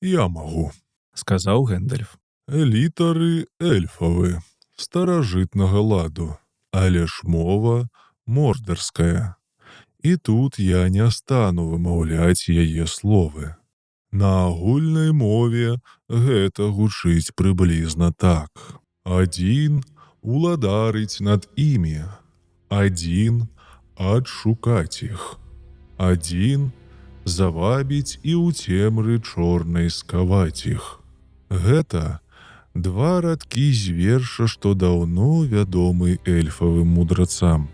Я магу, — сказаў Гэндальф. Літары эльфавы, старажытнага ладу, але ж мова мордарская. І тут я не стану вымаўляць яе словы. На агульнай мове гэта гучыць прыблізна так. Адзін уладарыць над імі, адзін адшукаць іх, адзін завабіць і ў цемры чорнай скаваць іх. Гэта два радкі з верша, што даўно вядомы эльфавым мудрацам.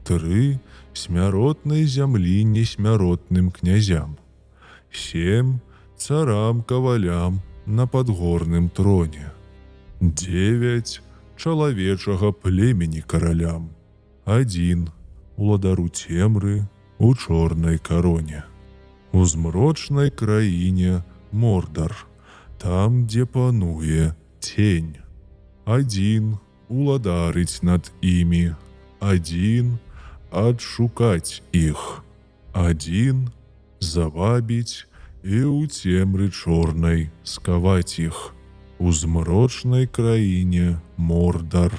3 смяротнай зямлі несмяротным князям, 7 царам-кавалям на падгорным троне, 9 чалавечага племені каралям, 1 уладару цемры у чорнай кароне. У змрочнай краіне Мордар, там, дзе пануе цень. 1 уладарыць над імі, 1 адшукаць іх, 1 завабіць і ў цемры чорнай скаваць іх. У змрочнай краіне Мордар,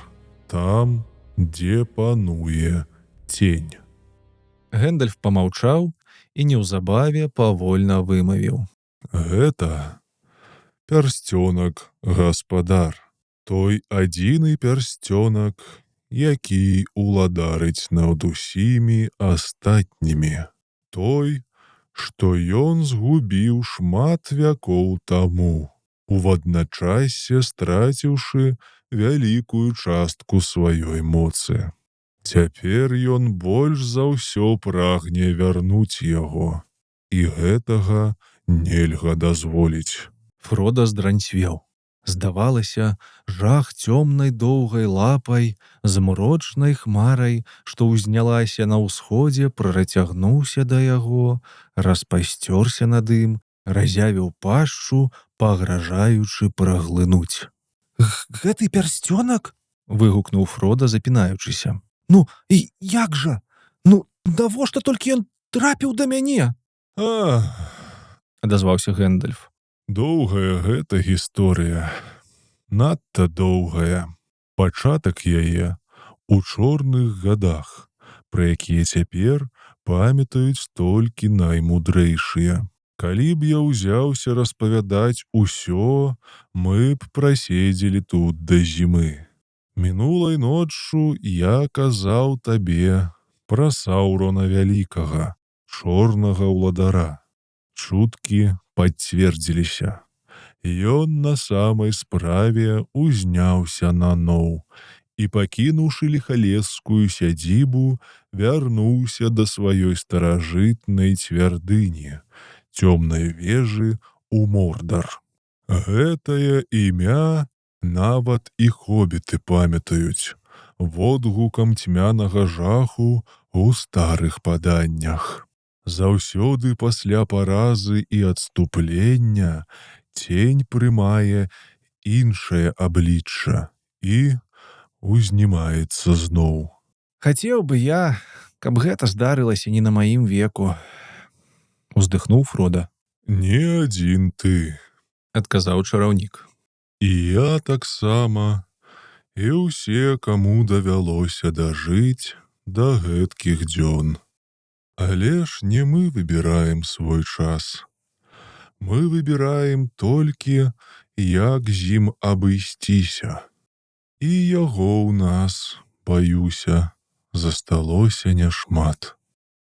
там, дзе пануе цень. Гэндальф памаўчаў і неўзабаве павольна вымавіў. Гэта пярсцёнак гаспадар, той адзіны пярсцёнак, які уладарыць над усімі астатнімі. Той, што ён згубіў шмат вякоў таму, у адначасе страціўшы вялікую частку сваёй моцы. Цяпер ён больш за ўсё прагне вярнуць яго, і гэтага нельга дазволіць. Фрода здранцвеў. Здавалася, жах цёмнай доўгай лапай, змрочнай хмарай, што ўзнялася на ўсходзе, працягнуўся да яго, распасцёрся над ім, разявіў пашчу, пагражаючы праглынуць. «Гэты пярсцёнак?» — выгукнуў Фрода, запінаючыся. «Ну, і як жа? Ну, навошта толькі ён трапіў да мяне?» — адазваўся Гэндальф. Доўгая гэта гісторыя, надта доўгая. Пачатак яе у чорных гадах, пра якія цяпер памятаюць толькі наймудрэйшыя. Калі б я ўзяўся распавядаць усё, мы б праседзелі тут да зімы. Мінулай ноччу я казаў табе пра Саўрона Вялікага, чорнага ўладара. Чуткі пацвердзіліся. Ён на самай справе узняўся наноў і, пакінуўшы ліхалесскую сядзібу, вярнуўся да сваёй старажытнай цвярдыні, цёмнай вежы у Мордар. Гэтае імя нават і хобіты памятаюць водгукам цьмянага жаху ў старых паданнях. Заўсёды пасля паразы і адступлення цень прымае іншае аблічча і узнімаецца зноў. Хацеў бы я, каб гэта здарылася не на маім веку, уздыхнуў Фрода. Не адзін ты, адказаў чараўнік. і я таксама, і ўсе, каму давялося дажыць да гэткіх дзён. Але ж не мы выбіраем свой час. Мы выбіраем толькі, як з ім абысціся. І яго ў нас, баюся, засталося няшмат.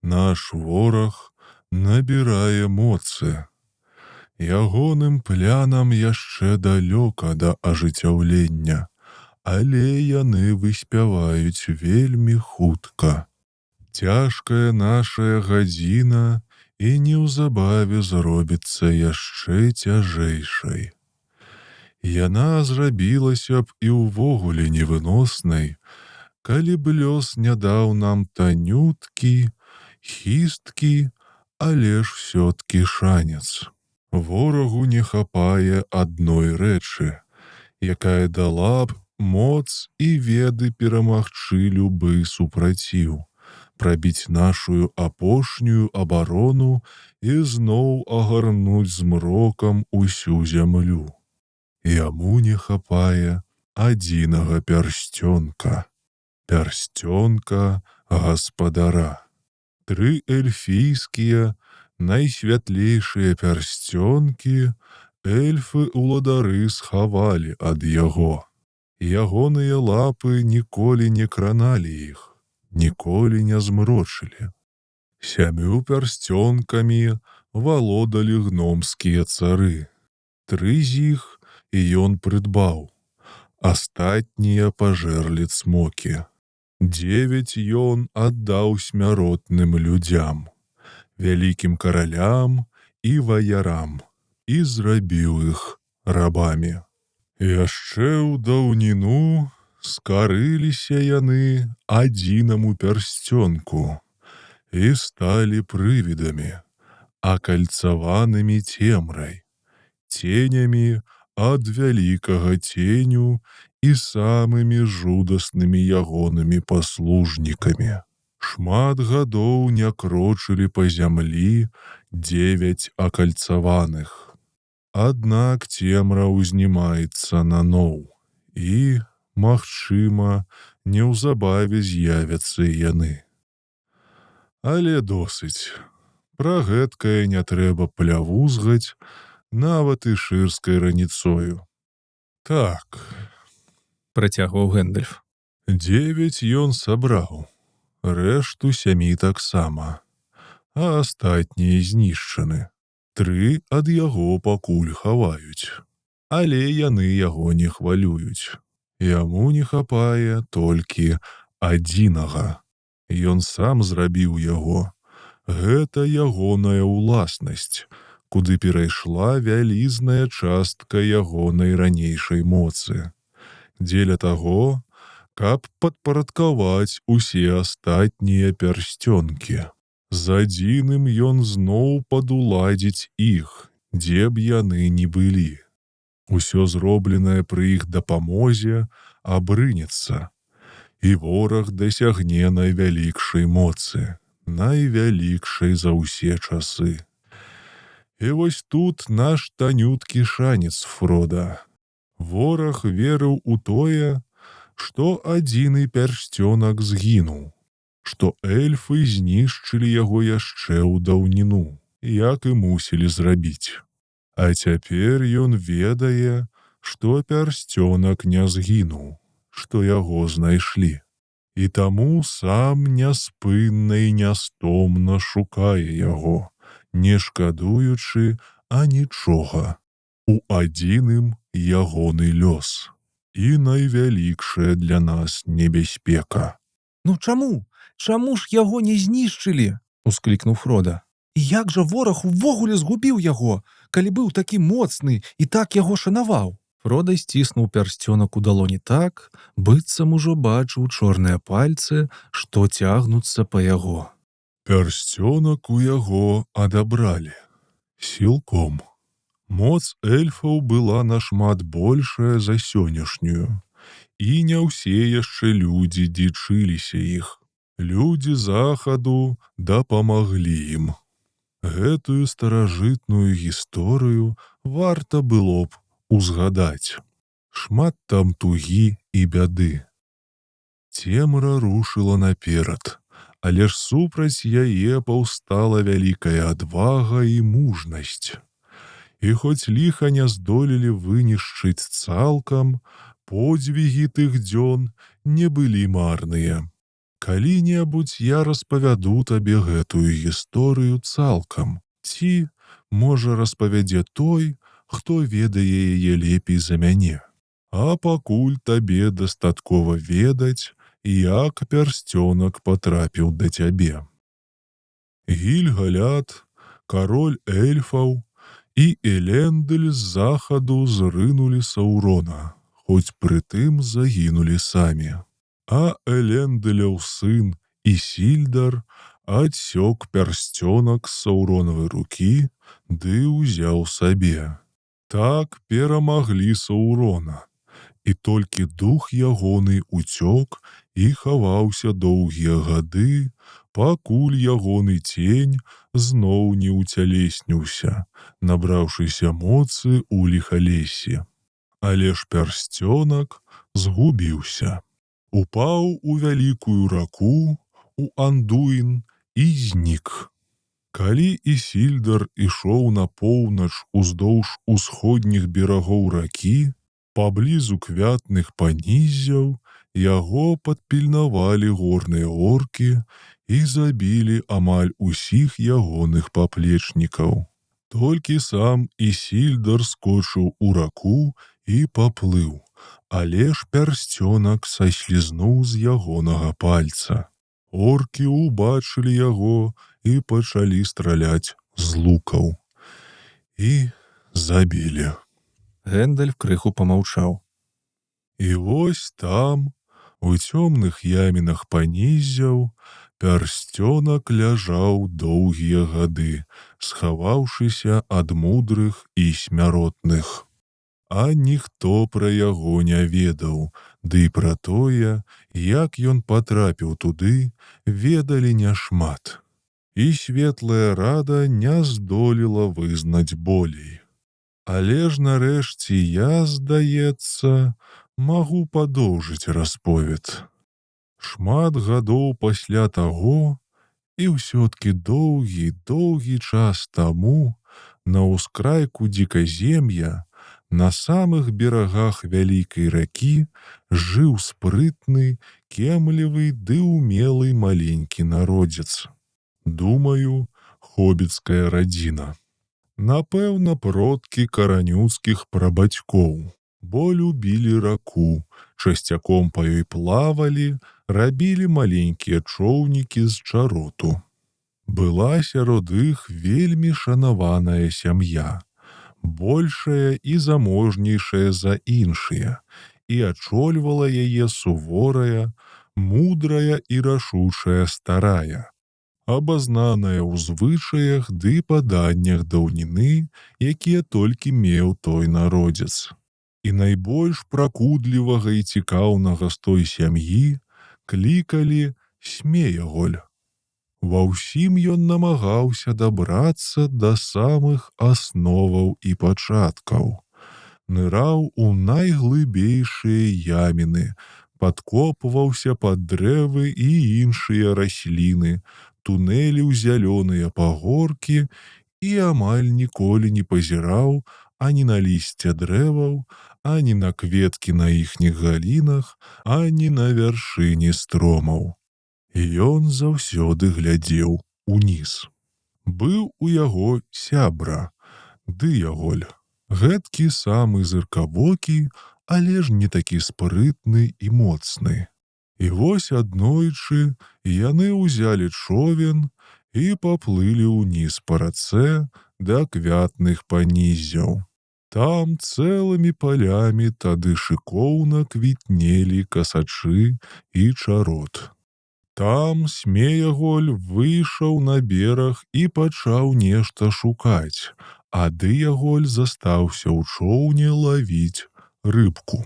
Наш вораг набірае моцы. Ягоным плянам яшчэ далёка да ажыццяўлення, але яны выспяваюць вельмі хутка. Цяжкая нашая гадзіна і неўзабаве зробіцца яшчэ цяжэйшай. Яна зрабілася б і ўвогуле невыноснай, калі б лёс не даў нам танюткі, хісткі, але ж ўсё-ткі шанец. Ворагу не хапае адной рэчы, якая дала б моц і веды перамагчы любы супраціў, прабіць нашую апошнюю абарону і зноў агарнуць змрокам усю зямлю. Яму не хапае адзінага пярсцёнка. Пярсцёнка гаспадара. 3 эльфійскія найсвятлейшыя пярсцёнкі эльфы-уладары схавалі ад яго. Ягоныя лапы ніколі не краналі іх, ніколі не змрочылі. 7 пярсцёнкамі валодалі гномскія цары. 3 з іх і ён прыдбаў. Астатнія пажэрлі цмокі. 9 ён аддаў смяротным людзям, вялікім каралям і ваярам, і зрабіў іх рабамі. Яшчэ ў даўніну скарыліся яны адзінаму пярсцёнку і сталі прывідамі, акальцаванымі цемрай, ценямі ад вялікага ценю і самымі жудаснымі ягонымі паслужнікамі. Шмат гадоў не крочылі па зямлі 9 акальцаваных. Аднак цемра ўзнімаецца наноў, і, магчыма, неўзабаве з'явяцца яны. Але досыць. Пра гэткае не трэба плявузгаць, нават і шырскай раніцою. Так, Працягваў Гэндальф. 9 ён сабраў, рэшту 7 таксама, а астатнія знішчаны. 3 ад яго пакуль хаваюць, але яны яго не хвалююць. Яму не хапае толькі адзінага. Ён сам зрабіў яго. Гэта ягоная ўласнасць, куды перайшла вялізная частка ягонай ранейшай моцы. Дзеля таго, каб падпарадкаваць усе астатнія пярсцёнкі. З адзіным ён зноў падуладзіць іх, дзе б яны ні былі. Усё зробленае пры іх дапамозе абрынецца, і вораг дасягне найвялікшай моцы, найвялікшай за ўсе часы. І вось тут наш танюткі шанец, Фрода. Вораг верыў у тое, што адзіны пярсцёнак згінуў, што эльфы знішчылі яго яшчэ ў даўніну, як і мусілі зрабіць. А цяпер ён ведае, што пярсцёнак не згінуў, што яго знайшлі. І таму сам няспынна і нястомна шукае яго, не шкадуючы а нічога. У адзіным ягоны лёс. І найвялікшая для нас небяспека. Ну чаму? Чаму ж яго не знішчылі? Усклікнуў Фрода. І як жа вораг увогуле згубіў яго, калі быў такі моцны і так яго шанаваў? Фрода сціснуў пярсцёнак у далоні так, быццам ужо бачыў чорныя пальцы, што цягнуцца па яго. Пярсцёнак у яго адабралі. Сілком. Моц эльфаў была нашмат большая за сённяшнюю. І не ўсе яшчэ людзі дзічыліся іх. Людзі захаду дапамаглі ім. Гэтую старажытную гісторыю варта было б узгадаць. Шмат там тугі і бяды. Цемра рушыла наперад, але ж супраць яе паўстала вялікая адвага і мужнасць. І хоць ліха не здолелі вынішчыць цалкам, подзвігі тых дзён не былі марныя. Калі-небудзь я распавяду табе гэтую гісторыю цалкам, ці, можа, распавядзе той, хто ведае яе лепей за мяне. А пакуль табе дастаткова ведаць, як пярсцёнак патрапіў да цябе. Гіль-Галят, кароль эльфаў, і Элендэль з захаду зрынулі Саўрона, хоць прытым загінулі самі. А Элендэлёў сын Ісільдар адсёк пярсцёнак з Саўронавай рукі ды ўзяў сабе. Так перамаглі Саўрона, і толькі дух ягоны уцёк і хаваўся доўгія гады, пакуль ягоны цень зноў не ўцялесніўся, набраўшыся моцы ў ліхалесі. Але ж пярсцёнак згубіўся. Упаў у вялікую раку, у Андуін, і знік. Калі Ісільдар ішоў на поўнач уздоўж усходніх берагоў ракі, паблізу квятных паніззяў, яго падпільнавалі горныя оркі і забілі амаль усіх ягоных паплечнікаў. Толькі сам Ісільдар скочыў у раку і паплыў, але ж пярсцёнак саслізнуў з ягонага пальца. Оркі ўбачылі яго і пачалі страляць з лукаў. І забілі. Гэндальф крыху памаўчаў. І вось там, у цёмных ямінах паніззяў, пярсцёнак ляжаў доўгія гады, схаваўшыся ад мудрых і смяротных. А ніхто пра яго не ведаў, ды пра тое, як ён патрапіў туды, ведалі няшмат. І светлая рада не здолела вызнаць болей. Але ж нарэшце я, здаецца, магу падоўжыць расповед. Шмат гадоў пасля таго, і ўсё-ткі доўгі час таму, на ўскрайку дзіказем'я, на самых берагах вялікай ракі жыў спрытны, кемлівы ды ўмелы маленькі народзец. Думаю, хобіцкая радзіна. Напэўна, продкі каранюцкіх прабацькоў, бо любілі раку, часцяком па ёй плавалі, рабілі маленькія чоўнікі з чароту. Была сярод іх вельмі шанаваная сям'я, большая і заможнейшая за іншыя, і ачольвала яе суворая, мудрая і рашучая старая, абазнаная ў звычаях ды паданнях даўніны, якія толькі меў той народзец. І найбольш пракудлівага і цікаўнага з той сям'і клікалі Смеяголь. Ва ўсім ён намагаўся дабрацца да самых асноваў і пачаткаў. Ныраў у найглыбейшыя яміны, падкопваўся пад дрэвы і іншыя расліны, тунэліў зялёныя пагоркі і амаль ніколі не пазіраў ані на лісце дрэваў, ані на кветкі на іхніх галінах, ані на вяршыні стромаў. Ён заўсёды глядзеў уніз. Быў у яго сябра, Дыяголь. Гэткі самы зыркавокі, але ж не такі спрытны і моцны. І вось аднойчы яны ўзялі човен і паплылі ўніз па рацэ да квятных панізяў. Там цэлымі палямі тады шыкоўна квітнелі касачы і чарот. Там Смеяголь выйшаў на бераг і пачаў нешта шукаць, а Дыяголь застаўся ў чоўне лавіць рыбку.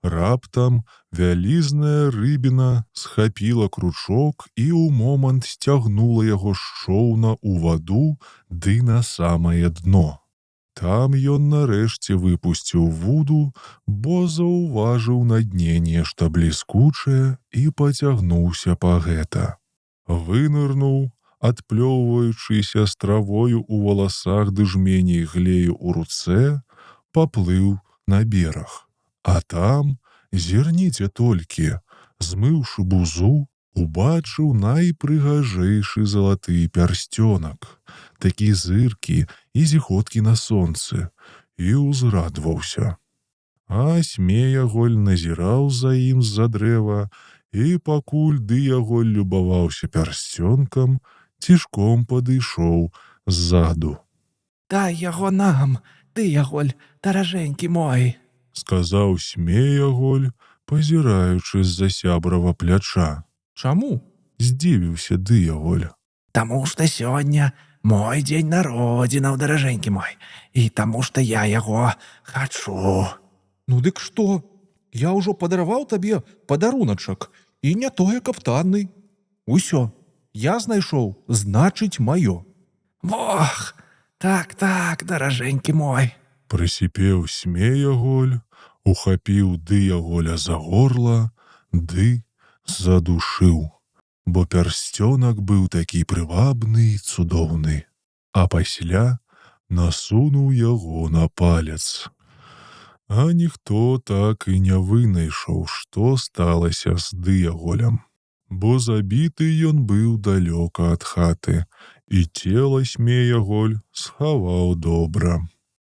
Раптам вялізная рыбіна схапіла кручок і ў момант сцягнула яго з чоўна ў ваду ды на самае дно. Там ён нарэшце выпусціў вуду, бо заўважыў на дне нешта бліскучае і пацягнуўся па гэта. Вынырнуў, адплёўваючыся з травою ў валасах ды жменей глею ў руцэ, паплыў на бераг. А там, зірніце толькі, змыўшы бузу, убачыў найпрыгажэйшы залаты пярсцёнак, такі зыркі і зіхоткі на сонцы, і ўзрадваўся. А Смеяголь назіраў за ім з-за дрэва, і пакуль Дыяголь любаваўся пярсцёнкам, цішком падышоў ззаду. Дай яго нам, Дыяголь, даражэнькі мой, сказаў Смеяголь, пазіраючы з-за сябрава пляча. Чаму? Здзівіўся Дыяголь. Таму што сёння мой дзень народзінаў, даражэнькі мой, і таму што я яго хачу. Ну дык што? Я ўжо падараваў табе падаруначак, і не тое каптанны. Усё, я знайшоў, значыць, маё. Вох, так, даражэнькі мой. Прысіпеў Смеяголь, ухапіў Дыяголя за горла, ды задушыў, бо пярсцёнак быў такі прывабны і цудоўны, а пасля насунуў яго на палец. А ніхто так і не вынайшоў, што сталася з Дыяголем, бо забіты ён быў далёка ад хаты, і цела Смеяголь схаваў добра.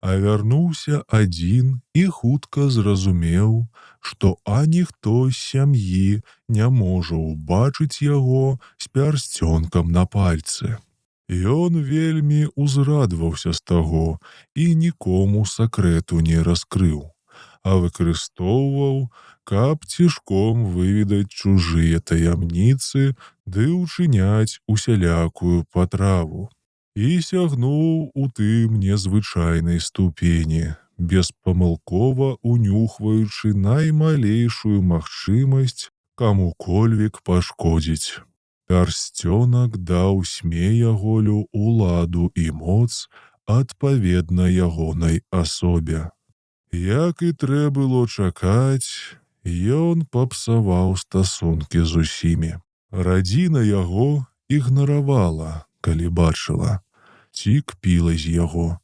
А вярнуўся адзін і хутка зразумеў, што аніхто з сям'і не можа ўбачыць яго з пярсцёнкам на пальцы. Ён вельмі ўзрадваўся з таго і нікому сакрэту не раскрыў, а выкарыстоўваў, каб цішком выведаць чужыя таямніцы ды ўчыняць усялякую патраву. І сягнуў у тым незвычайнай ступені, беспамылкова унюхваючы наймалейшую магчымасць каму-кольвек пашкодзіць. Пярсцёнак даў Смеяголю уладу і моц адпаведна ягонай асобе. Як і трэ было чакаць, ён папсаваў стасункі з усімі. Радзіна яго ігнаравала, калі бачыла, ці кпіла з яго,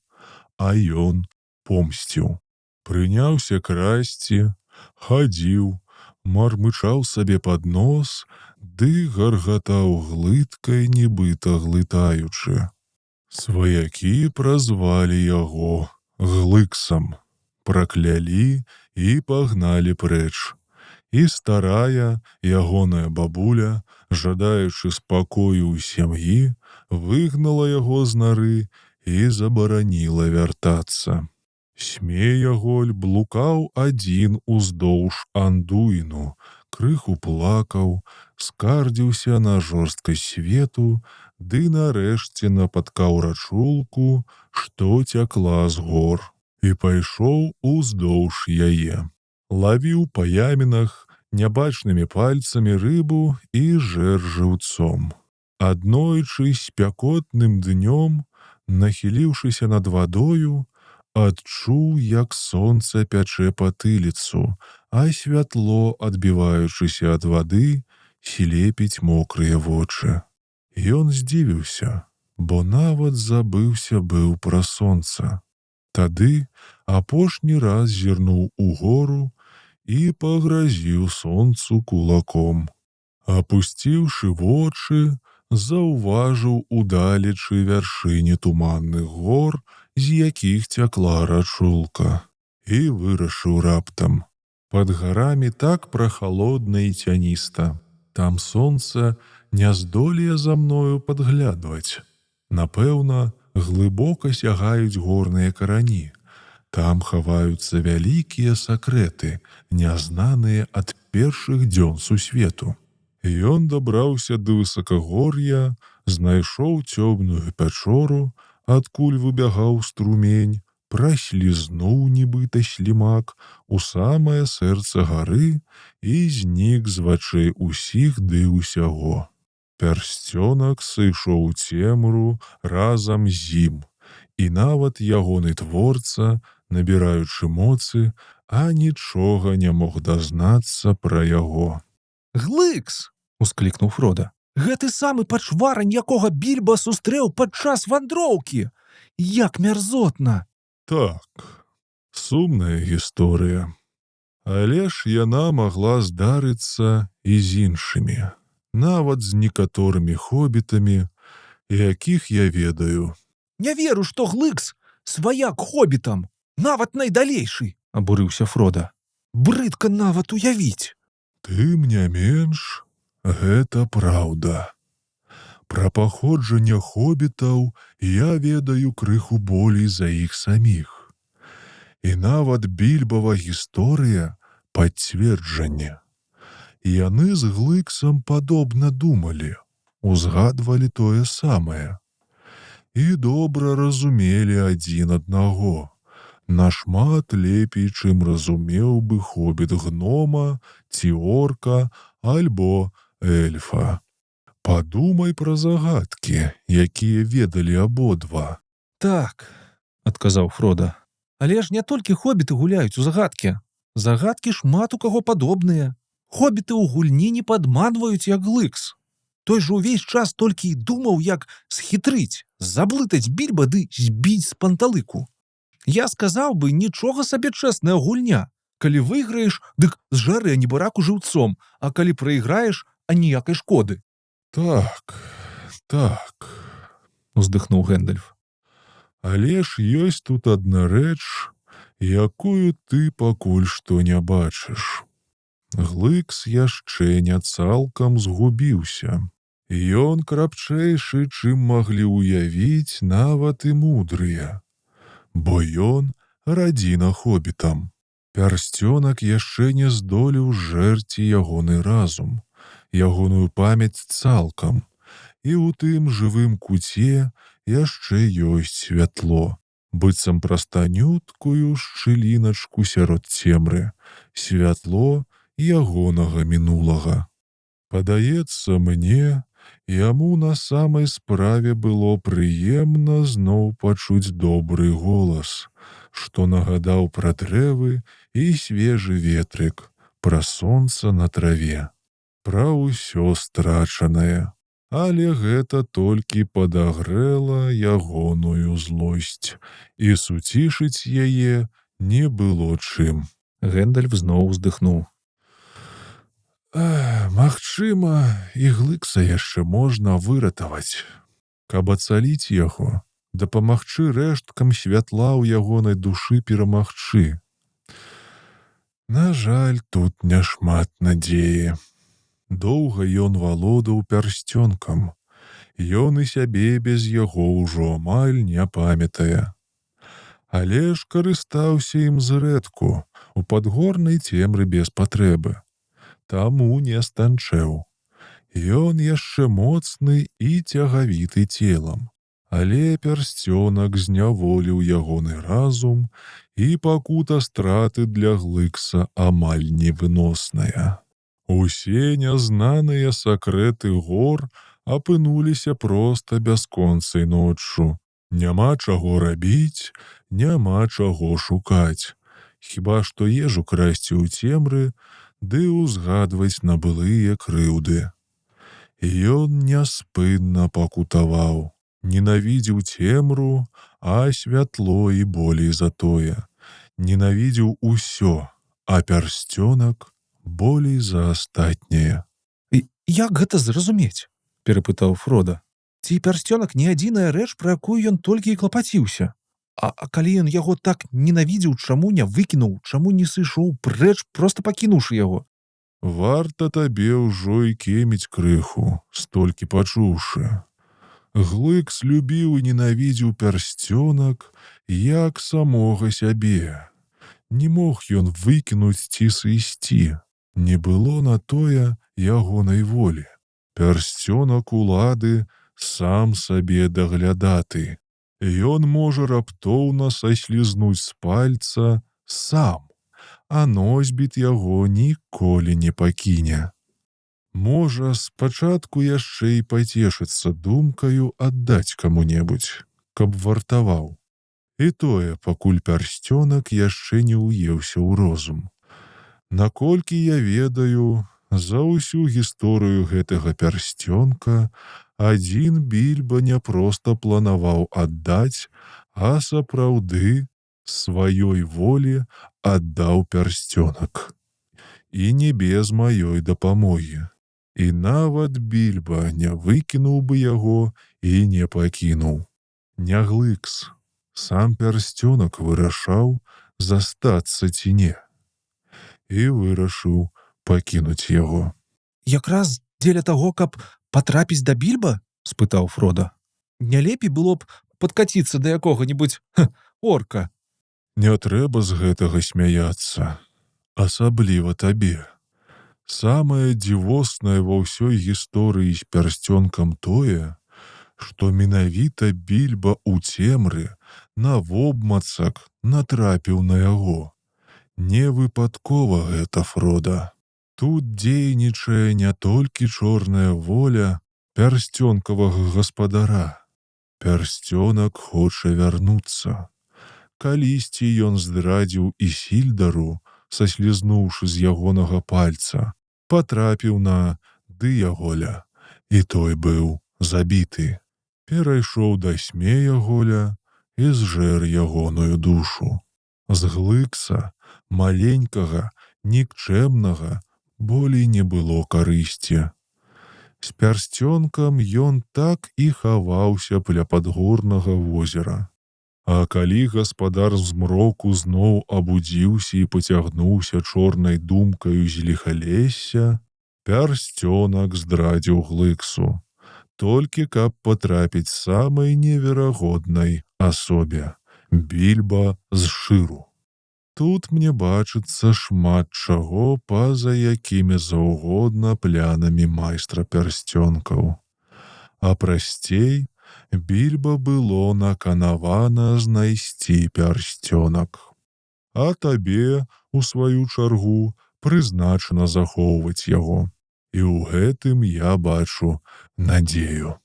а ён помсціў. Прыняўся красці, хадзіў, мармычаў сабе пад нос, ды гаргатаў глыткай, нібыта глытаючы. Сваякі празвалі яго Глыксам, праклялі і пагналі прэч. І старая ягоная бабуля, жадаючы спакою ў сям'і, выгнала яго з нары і забараніла вяртацца. Смеяголь блукаў адзін уздоўж Андуіну, крыху плакаў, скардзіўся на жорсткасць свету, ды нарэшце напаткаў рачулку, што цякла з гор, і пайшоў уздоўж яе. Лавіў па ямінах нябачнымі пальцамі рыбу і жэр жыўцом. Аднойчы спякотным днём, нахіліўшыся над вадою, адчуў, як сонца пячэ патыліцу, а святло, адбіваючыся ад вады, слепіць мокрыя вочы. Ён здзівіўся, бо нават забыўся быў пра сонца. Тады апошні раз зірнуў угору і пагразіў сонцу кулаком. Апусціўшы вочы, заўважыў удалечы вяршыні туманных гор з якіх цякла рачулка, і вырашыў раптам: пад гарамі так прахалодна і цяніста. Там сонца не здолее за мною падглядваць. Напэўна, глыбока сягаюць горныя карані. Там хаваюцца вялікія сакрэты, нязнаныя ад першых дзён сусвету. Ён дабраўся да высакагор'я, знайшоў цёмную пячору, адкуль выбягаў струмень, праслізнуў нібыта слімак у самае сэрца гары і знік з вачэй усіх ды ўсяго. Пярсцёнак сышоў у цемру разам з ім, і нават ягоны творца, набіраючы моцы, а нічога не мог дазнацца пра яго. Глыкс! — усклікнуў Фрода. Гэты самы пачварань, якога Більба сустрэў падчас вандроўкі! Як мярзотна! Так, сумная гісторыя. Але ж яна магла здарыцца і з іншымі, нават з некаторымі хобітамі, якіх я ведаю. Не веру, што Глыкс сваяк хобітам, нават найдалейшы! — абурыўся Фрода. Брыдка нават уявіць! Тым не менш, гэта праўда. Пра паходжанне хобітаў я ведаю крыху болей за іх саміх. І нават Більбава гісторыя — пацверджанне. Яны з Глыксам падобна думалі, узгадвалі тое самае. І добра разумелі адзін аднаго. Нашмат лепей, чым разумеў бы хобіт гнома, ці орка, альбо эльфа. Падумай пра загадкі, якія ведалі абодва. Так, — адказаў Фрода. Але ж не толькі хобіты гуляюць у загадкі. Загадкі шмат у каго падобныя. Хобіты ў гульні не падманваюць, як Глыкс. Той жа ўвесь час толькі і думаў, як схітрыць, заблытаць Більба ды збіць з панталыку. Я сказаў бы, нічога сабе чэсная гульня. Калі выйграеш, дык зжары анібараку жыўцом, а калі прайграеш, аніякай шкоды. Так, — уздыхнуў Гэндальф. Але ж ёсць тут адна рэч, якую ты пакуль што не бачыш. Глыкс яшчэ не цалкам згубіўся. Ён крапчэйшы, чым маглі ўявіць нават і мудрыя. Бо ён радзіна хобітам. Пярсцёнак яшчэ не здолеў зжэрці ягоны разум, ягоную памяць цалкам, і ў тым жывым куце яшчэ ёсць святло, быццам праз танюткую шчыліначку сярод цемры, святло ягонага мінулага. Падаецца мне, яму на самай справе было прыемна зноў пачуць добры голас, што нагадаў пра дрэвы і свежы ветрык, пра сонца на траве, пра ўсё страчанае. Але гэта толькі падагрэла ягоную злосць, і суцішыць яе не было чым. Гэндальф зноў уздыхнуў. Магчыма, і Глыкса яшчэ можна выратаваць. Каб ацаліць яго, дапамагчы рэшткам святла ў ягонай душы перамагчы. На жаль, тут няшмат надзеі. Доўга ён валодаў пярсцёнкам. Ён і сябе без яго ўжо амаль не памятае. Але ж карыстаўся ім зрэдку, у падгорнай цемры без патрэбы. Таму не станчэў. Ён яшчэ моцны і цягавіты целам. Але пярсцёнак зняволіў ягоны разум, і пакута страты для Глыкса амаль невыносная. Усе нязнаныя сакрэты гор апынуліся проста бясконцай ноччу. Няма чаго рабіць, няма чаго шукаць. Хіба што ежу красці ў цемры, ды ўзгадваць на былыя крыўды. Ён няспынна пакутаваў, ненавідзеў цемру, а святло і болей за тое. Ненавідзеў усё, а пярсцёнак болей за астатняе. Як гэта зразумець? — перапытаў Фрода. Ці пярсцёнак не адзіная рэч, пра якую ён толькі і клапаціўся? А калі ён яго так ненавідзеў, чаму не выкінуў, чаму не сышоў прэч, проста пакінуўшы яго? Варта табе ўжо і кеміць крыху, столькі пачуўшы. Глыкс любіў і ненавідзеў пярсцёнак, як самога сябе. Не мог ён выкінуць ці сысці. Не было на тое ягонай волі. Пярсцёнак улады сам сабе даглядаты. Ён можа раптоўна саслізнуць з пальца сам, а носьбіт яго ніколі не пакіне. Можа, спачатку яшчэ і пацешыцца думкаю аддаць каму-небудзь, каб вартаваў. І тое, пакуль пярсцёнак яшчэ не ўеўся ў розум. Наколькі я ведаю, за ўсю гісторыю гэтага пярсцёнка адзін Більба не проста планаваў аддаць, а сапраўды сваёй волі аддаў пярсцёнак. І не без маёй дапамогі. І нават Більба не выкінуў бы яго і не пакінуў. Не Глыкс. Сам пярсцёнак вырашаў застацца ці не. І вырашыў пакінуць яго. Якраз дзеля таго, каб патрапіць да Більба? Спытаў Фрода. Не лепей было б падкаціцца да якога-небудзь орка. Не трэба з гэтага смяяцца. Асабліва табе. Самае дзівоснае ва ўсёй гісторыі з пярсцёнкам тое, што менавіта Більба ў цемры навобмацак натрапіў на яго. Не выпадкова гэта, Фрода. Тут дзейнічае не толькі чорная воля пярсцёнкавага гаспадара. Пярсцёнак хоча вярнуцца. Калісьці ён здрадзіў Ісільдару, саслізнуўшы з ягонага пальца, патрапіў на Дыяголя, і той быў забіты. Перайшоў да Смеяголя і зжэр ягоную душу. З Глыкса, маленькага, нікчэмнага, болей не было карысці. З пярсцёнкам ён так і хаваўся ля падгорнага возера. А калі гаспадар змроку зноў абудзіўся і пацягнуўся чорнай думкаю з ліхалесся, пярсцёнак здрадзіў Глыксу, толькі каб патрапіць самай неверагоднай асобе — Більба з Шыру. Тут мне бачыцца шмат чаго па-за якімі заўгодна плянамі майстра пярсцёнкаў. А прасцей, Більба было наканавана знайсці пярсцёнак. А табе, у сваю чаргу, прызначана захоўваць яго. І ў гэтым я бачу надзею.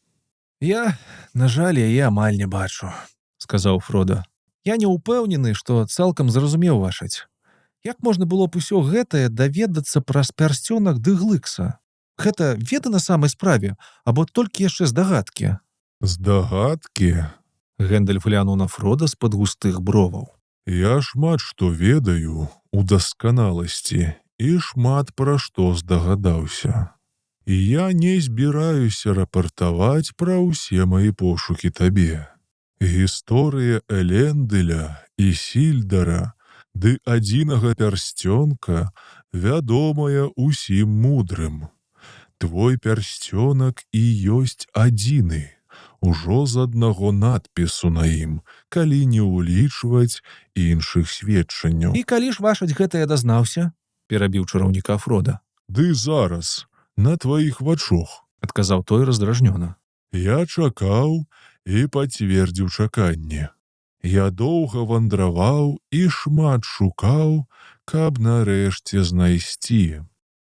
Я, на жаль, яе амаль не бачу, сказаў Фрода. Я не ўпэўнены, што цалкам зразумеў вашаць. Як можна было б усё гэтае даведацца праз пярсцёнак ды Глыкса? Гэта веда на самай справе, або толькі яшчэ здагадкі? Здагадкі? Гэндальф глянуў на Фрода з-пад густых броваў. Я шмат што ведаю у дасканаласці і шмат пра што здагадаўся. І я не збіраюся рапартаваць пра ўсе мае пошукі табе. Гісторыя Элендыля, Ісільдара ды адзінага пярсцёнка вядомая усім мудрым. Твой пярсцёнак і ёсць адзіны, ужо з аднаго надпісу на ім, калі не ўлічваць іншых сведчанняў. І калі ж вашаць гэта я дазнаўся? Перабіў чараўніка Фрода. Ды зараз, на тваіх вачох, адказаў той раздражнёна. Я чакаў і пацвердзіў чаканне. Я доўга вандраваў і шмат шукаў, каб нарэшце знайсці.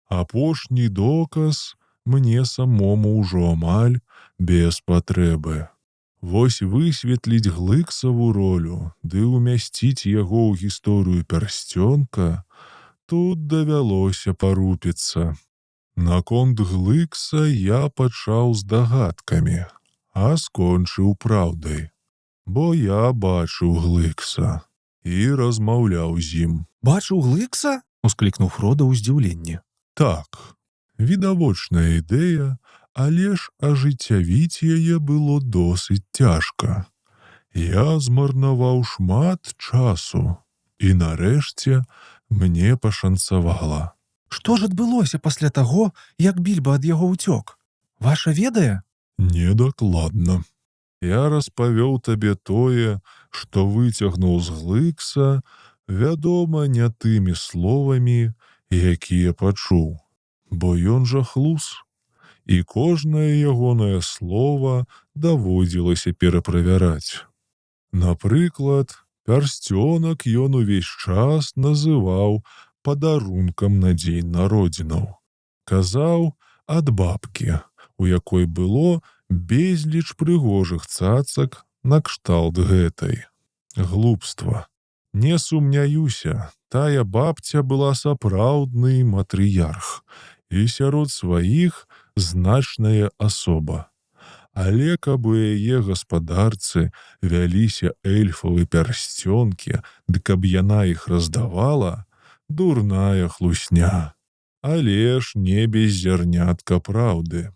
Апошні доказ мне самому ўжо амаль без патрэбы. Вось высветліць Глыксаву ролю ды ўмясціць яго ў гісторыю пярсцёнка тут давялося парупіцца. Наконт Глыкса я пачаў з дагадкамі, а скончыў праўдай. Бо я бачыў Глыкса і размаўляў з ім. Бачыў Глыкса? Усклікнуў Фрода ў здзіўленні. Так, відавочная ідэя, але ж ажыццявіць яе было досыць цяжка. Я змарнаваў шмат часу, і нарэшце мне пашанцавала. Што ж адбылося пасля таго, як Більба ад яго ўцёк? Ваша ведае? Недакладна. Я распавёў табе тое, што выцягнуў з Глыкса, вядома, не тымі словамі, якія пачуў, бо ён жахлус, і кожнае ягонае слова даводзілася пераправяраць. Напрыклад, пярсцёнак ён увесь час называў падарункам на дзень народзінаў. Казаў ад бабкі, у якой было безліч прыгожых цацак накшталт гэтай. Глупства. Не сумняюся, тая бабця была сапраўдны матрыярх і сярод сваіх значная асоба. Але каб у яе гаспадарцы вяліся эльфавы пярсцёнкі, ды каб яна іх раздавала, дурная хлусня. Але ж не без зярнятка праўды.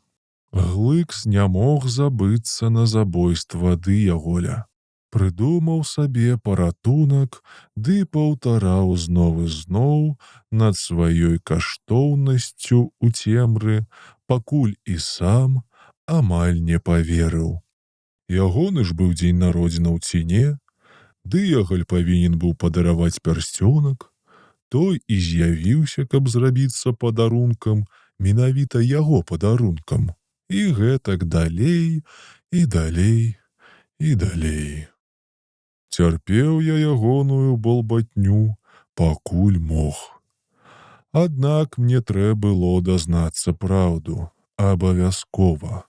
Глыкс не мог забыцца на забойства дыяголя. Прыдумаў сабе паратунак, ды паўтараў зноў і зноў над сваёй каштоўнасцю ў цемры, пакуль і сам амаль не паверыў. Ягоны ж быў дзень народзінаў ці не, дыяголь павінен быў падараваць пярсцёнак, той і з'явіўся, каб зрабіцца падарункам, менавіта яго падарункам. І гэтак далей, і далей, і далей. Цярпеў я ягоную балбатню, пакуль мог. Аднак мне трэ было дазнацца праўду, абавязкова.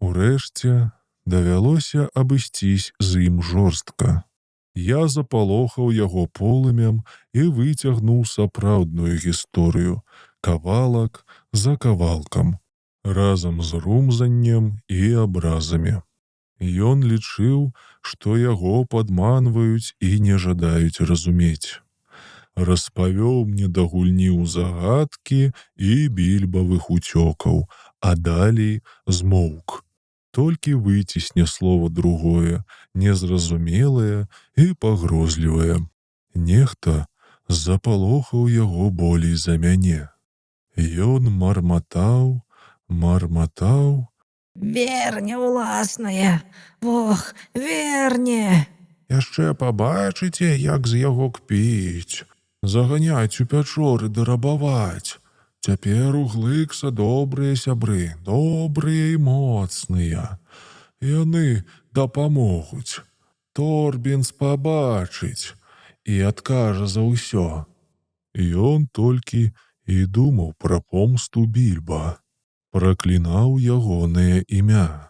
Урэшце давялося абысцісь з ім жорстка. Я запалохаў яго полымем і выцягнуў сапраўдную гісторыю, кавалак за кавалкам, разам з румзаннем і абразамі. Ён лічыў, што яго падманваюць і не жадаюць разумець. Распавёў мне да гульні ў загадкі і більбавых уцёкаў, а далей змоўк. Толькі выцісне слова другое, незразумелае і пагрозлівае. Нехта запалохаў яго болей за мяне. Ён марматаў, марматаў. Верне уласная, Бог, верне. Яшчэ пабачыце, як з яго кпіць, заганяць у пячоры ды рабаваць. Цяпер у Глыкса добрыя сябры, добрыя і моцныя. Яны дапамогуць. Торбінс пабачыць і адкажа за ўсё. Ён толькі і думаў пра помсту Більба. Праклінаў ягонае імя.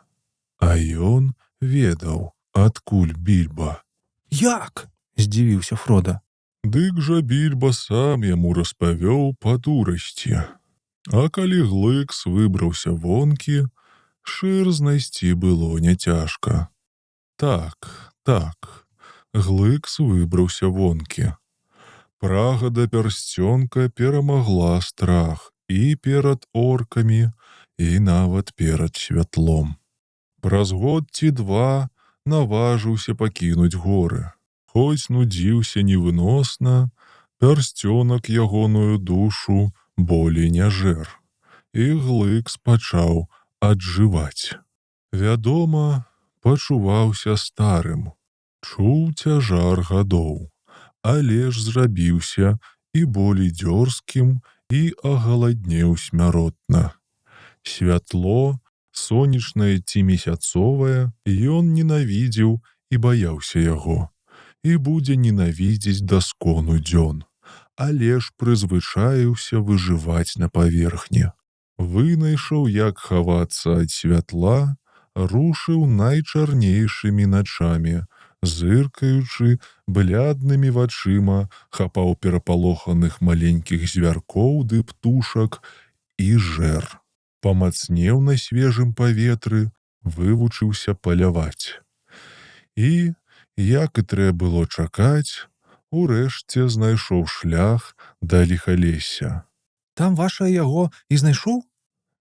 А ён ведаў, адкуль Більба. Як? Здзівіўся Фрода. Дык жа Більба сам яму распавёў па дурасці. А калі Глыкс выбраўся вонкі, шыр знайсці было няцяжка. Так, Глыкс выбраўся вонкі. Прага да пярсцёнка перамагла страх і перад оркамі, і нават перад святлом. Праз год ці два наважыўся пакінуць горы. Хоць нудзіўся невыносна, пярсцёнак ягоную душу болей не жэр. І Глыкс пачаў аджываць. Вядома, пачуваўся старым, чуў цяжар гадоў, але ж зрабіўся і болей дзёрзкім, і агаладнеў смяротна. Святло, сонечнае ці месяцовае, ён ненавідзеў і баяўся яго. І будзе ненавідзець даскону дзён, але ж прызвычаіўся выжываць на паверхні. Вынайшаў, як хавацца ад святла, рушыў найчарнейшымі начамі, зыркаючы бляднымі вачыма, хапаў перапалоханых маленькіх звяркоў ды птушак і жэр. Памацнеў на свежым паветры, вывучыўся паляваць. І, як і трэ было чакаць, урэшце знайшоў шлях да ліхалесся. Там ваша яго і знайшоў?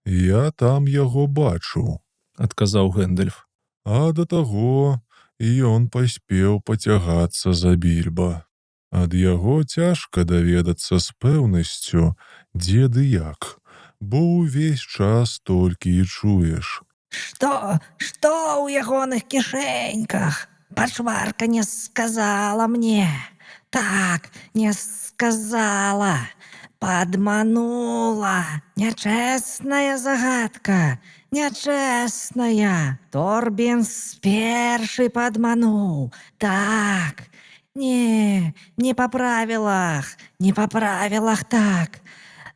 Я там яго бачыў, адказаў Гэндальф. а да таго і ён паспеў пацягацца за більба. Ад яго цяжка даведацца з пэўнасцю, дзе ды як, бо ўвесь час толькі і чуеш. Што ў ягоных кішэньках? Пачварка не сказала мне. Так, не сказала. Падманула. Нячэсная загадка. Нячэсная. Торбінс першы падмануў. Так. Не па правілах. Не па правілах, так.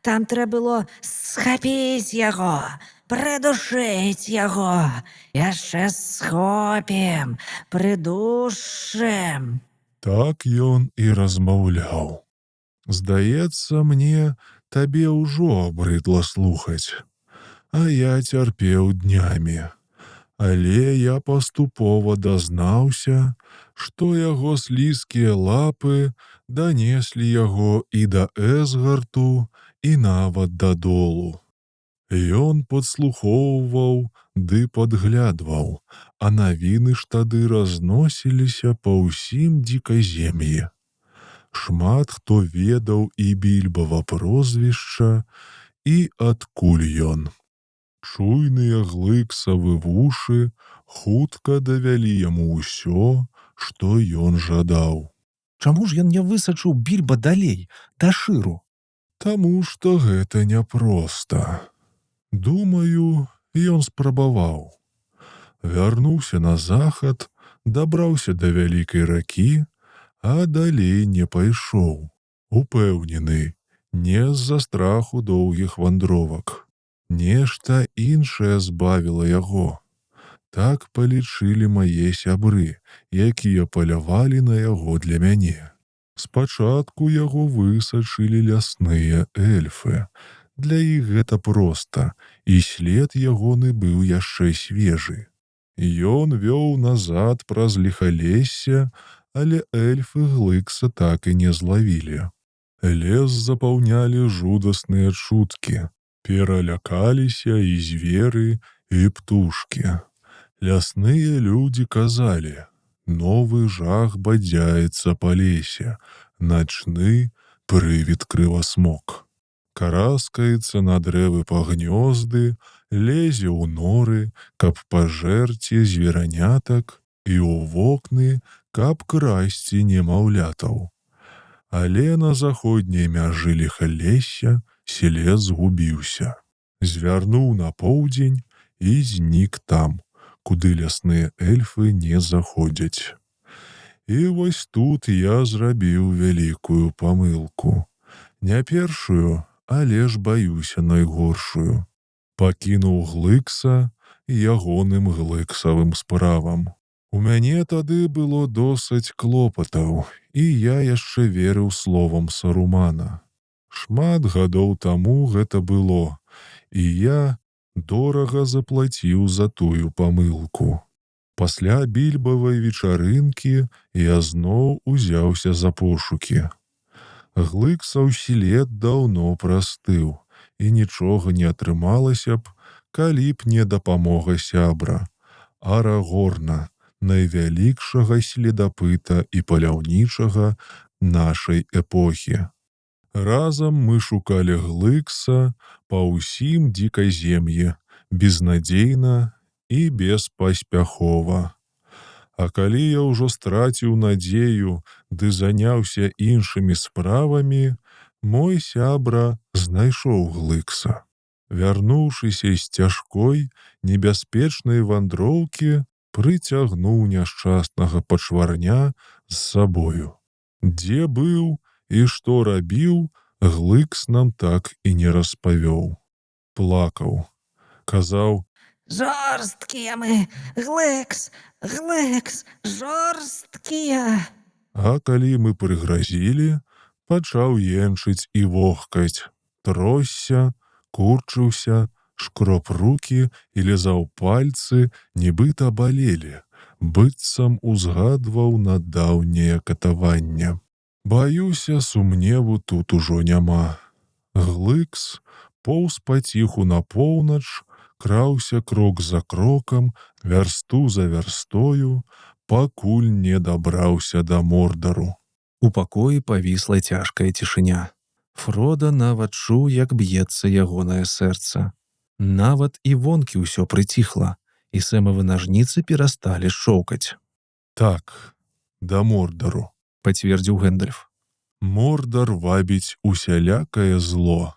Там трэба было схапіць яго, прыдушыць яго. Яшчэ схопім, прыдушым. Так ён і размаўляў. Здаецца мне, табе ўжо абрыдла слухаць, а я цярпеў днямі. Але я паступова дазнаўся, што яго слізкія лапы данеслі яго і да Эсгарту, і нават дадолу. Ён падслухоўваў ды падглядваў, а навіны ж тады разносіліся па ўсім дзіказем'і. Шмат хто ведаў і більбава прозвішча, і адкуль ён. Чуйныя глыксавы вушы хутка давялі яму ўсё, што ён жадаў. Чаму ж ён не высачыў більба далей, да шыру? Таму што гэта няпроста. Думаю, ён спрабаваў. Вярнуўся на захад, дабраўся да вялікай ракі, а далей не пайшоў. Упэўнены, не з-за страху доўгіх вандровак. Нешта іншае збавіла яго. Так палічылі мае сябры, якія палявалі на яго для мяне. Спачатку яго высачылі лясныя эльфы. Для іх гэта проста, і след ягоны быў яшчэ свежы. Ён вёў назад праз ліхалессе, але эльфы Глыкса так і не злавілі. Лес запаўнялі жудасныя чуткі. Пералякаліся і зверы, і птушкі. Лясныя людзі казалі, новы жах бадзяецца па лесе, начны прывід крывасмок. Караскаецца на дрэвы па гнёзды, лезе ў норы, каб пажэрці зверанятак, і ў вокны, каб красці немаўлятаў. Але на заходняй мяжы ліхалесся след згубіўся. Звярнуў на поўдзень і знік там, куды лясныя эльфы не заходзяць. І вось тут я зрабіў вялікую памылку. Не першую, але ж баюся найгоршую. Пакінуў Глыкса ягоным глыксавым справам. У мяне тады было досыць клопатаў, і я яшчэ верыў словам Сарумана. Шмат гадоў таму гэта было, і я дорага заплаціў за тую памылку. Пасля більбавай вечарынкі я зноў узяўся за пошукі. Глыксаў след даўно прастыў, і нічога не атрымалася б, калі б не дапамога сябра, Арагорна, найвялікшага следапыта і паляўнічага нашай эпохі. Разам мы шукалі Глыкса па ўсім дзіказем'і, безнадзейна і беспаспяхова. А калі я ўжо страціў надзею ды заняўся іншымі справамі, мой сябра знайшоў Глыкса. Вярнуўшыся з цяжкой, небяспечнай вандроўкі, прыцягнуў няшчаснага пачварня з сабою. Дзе быў і што рабіў, Глыкс нам так і не распавёў. Плакаў. Казаў: Жорсткія мы, Глыкс, жорсткія. А калі мы прыгразілі, пачаў енчыць і вохкаць. Тросся, курчыўся, шкроп рукі і лізаў пальцы, нібыта балелі, быццам узгадваў на даўняе катаванне. Баюся, сумневу тут ужо няма. Глыкс поўз паціху на поўнач, краўся крок за крокам, вярсту за вярстою, пакуль не дабраўся да Мордару. У пакоі павісла цяжкая цішыня. Фрода нават чуў, як б'ецца ягонае сэрца. Нават і вонкі ўсё прыціхла, і сэмавы нажніцы перасталі шчоўкаць. Так, да Мордару. Пацвердзіў Гэндальф. Мордар вабіць усялякае зло.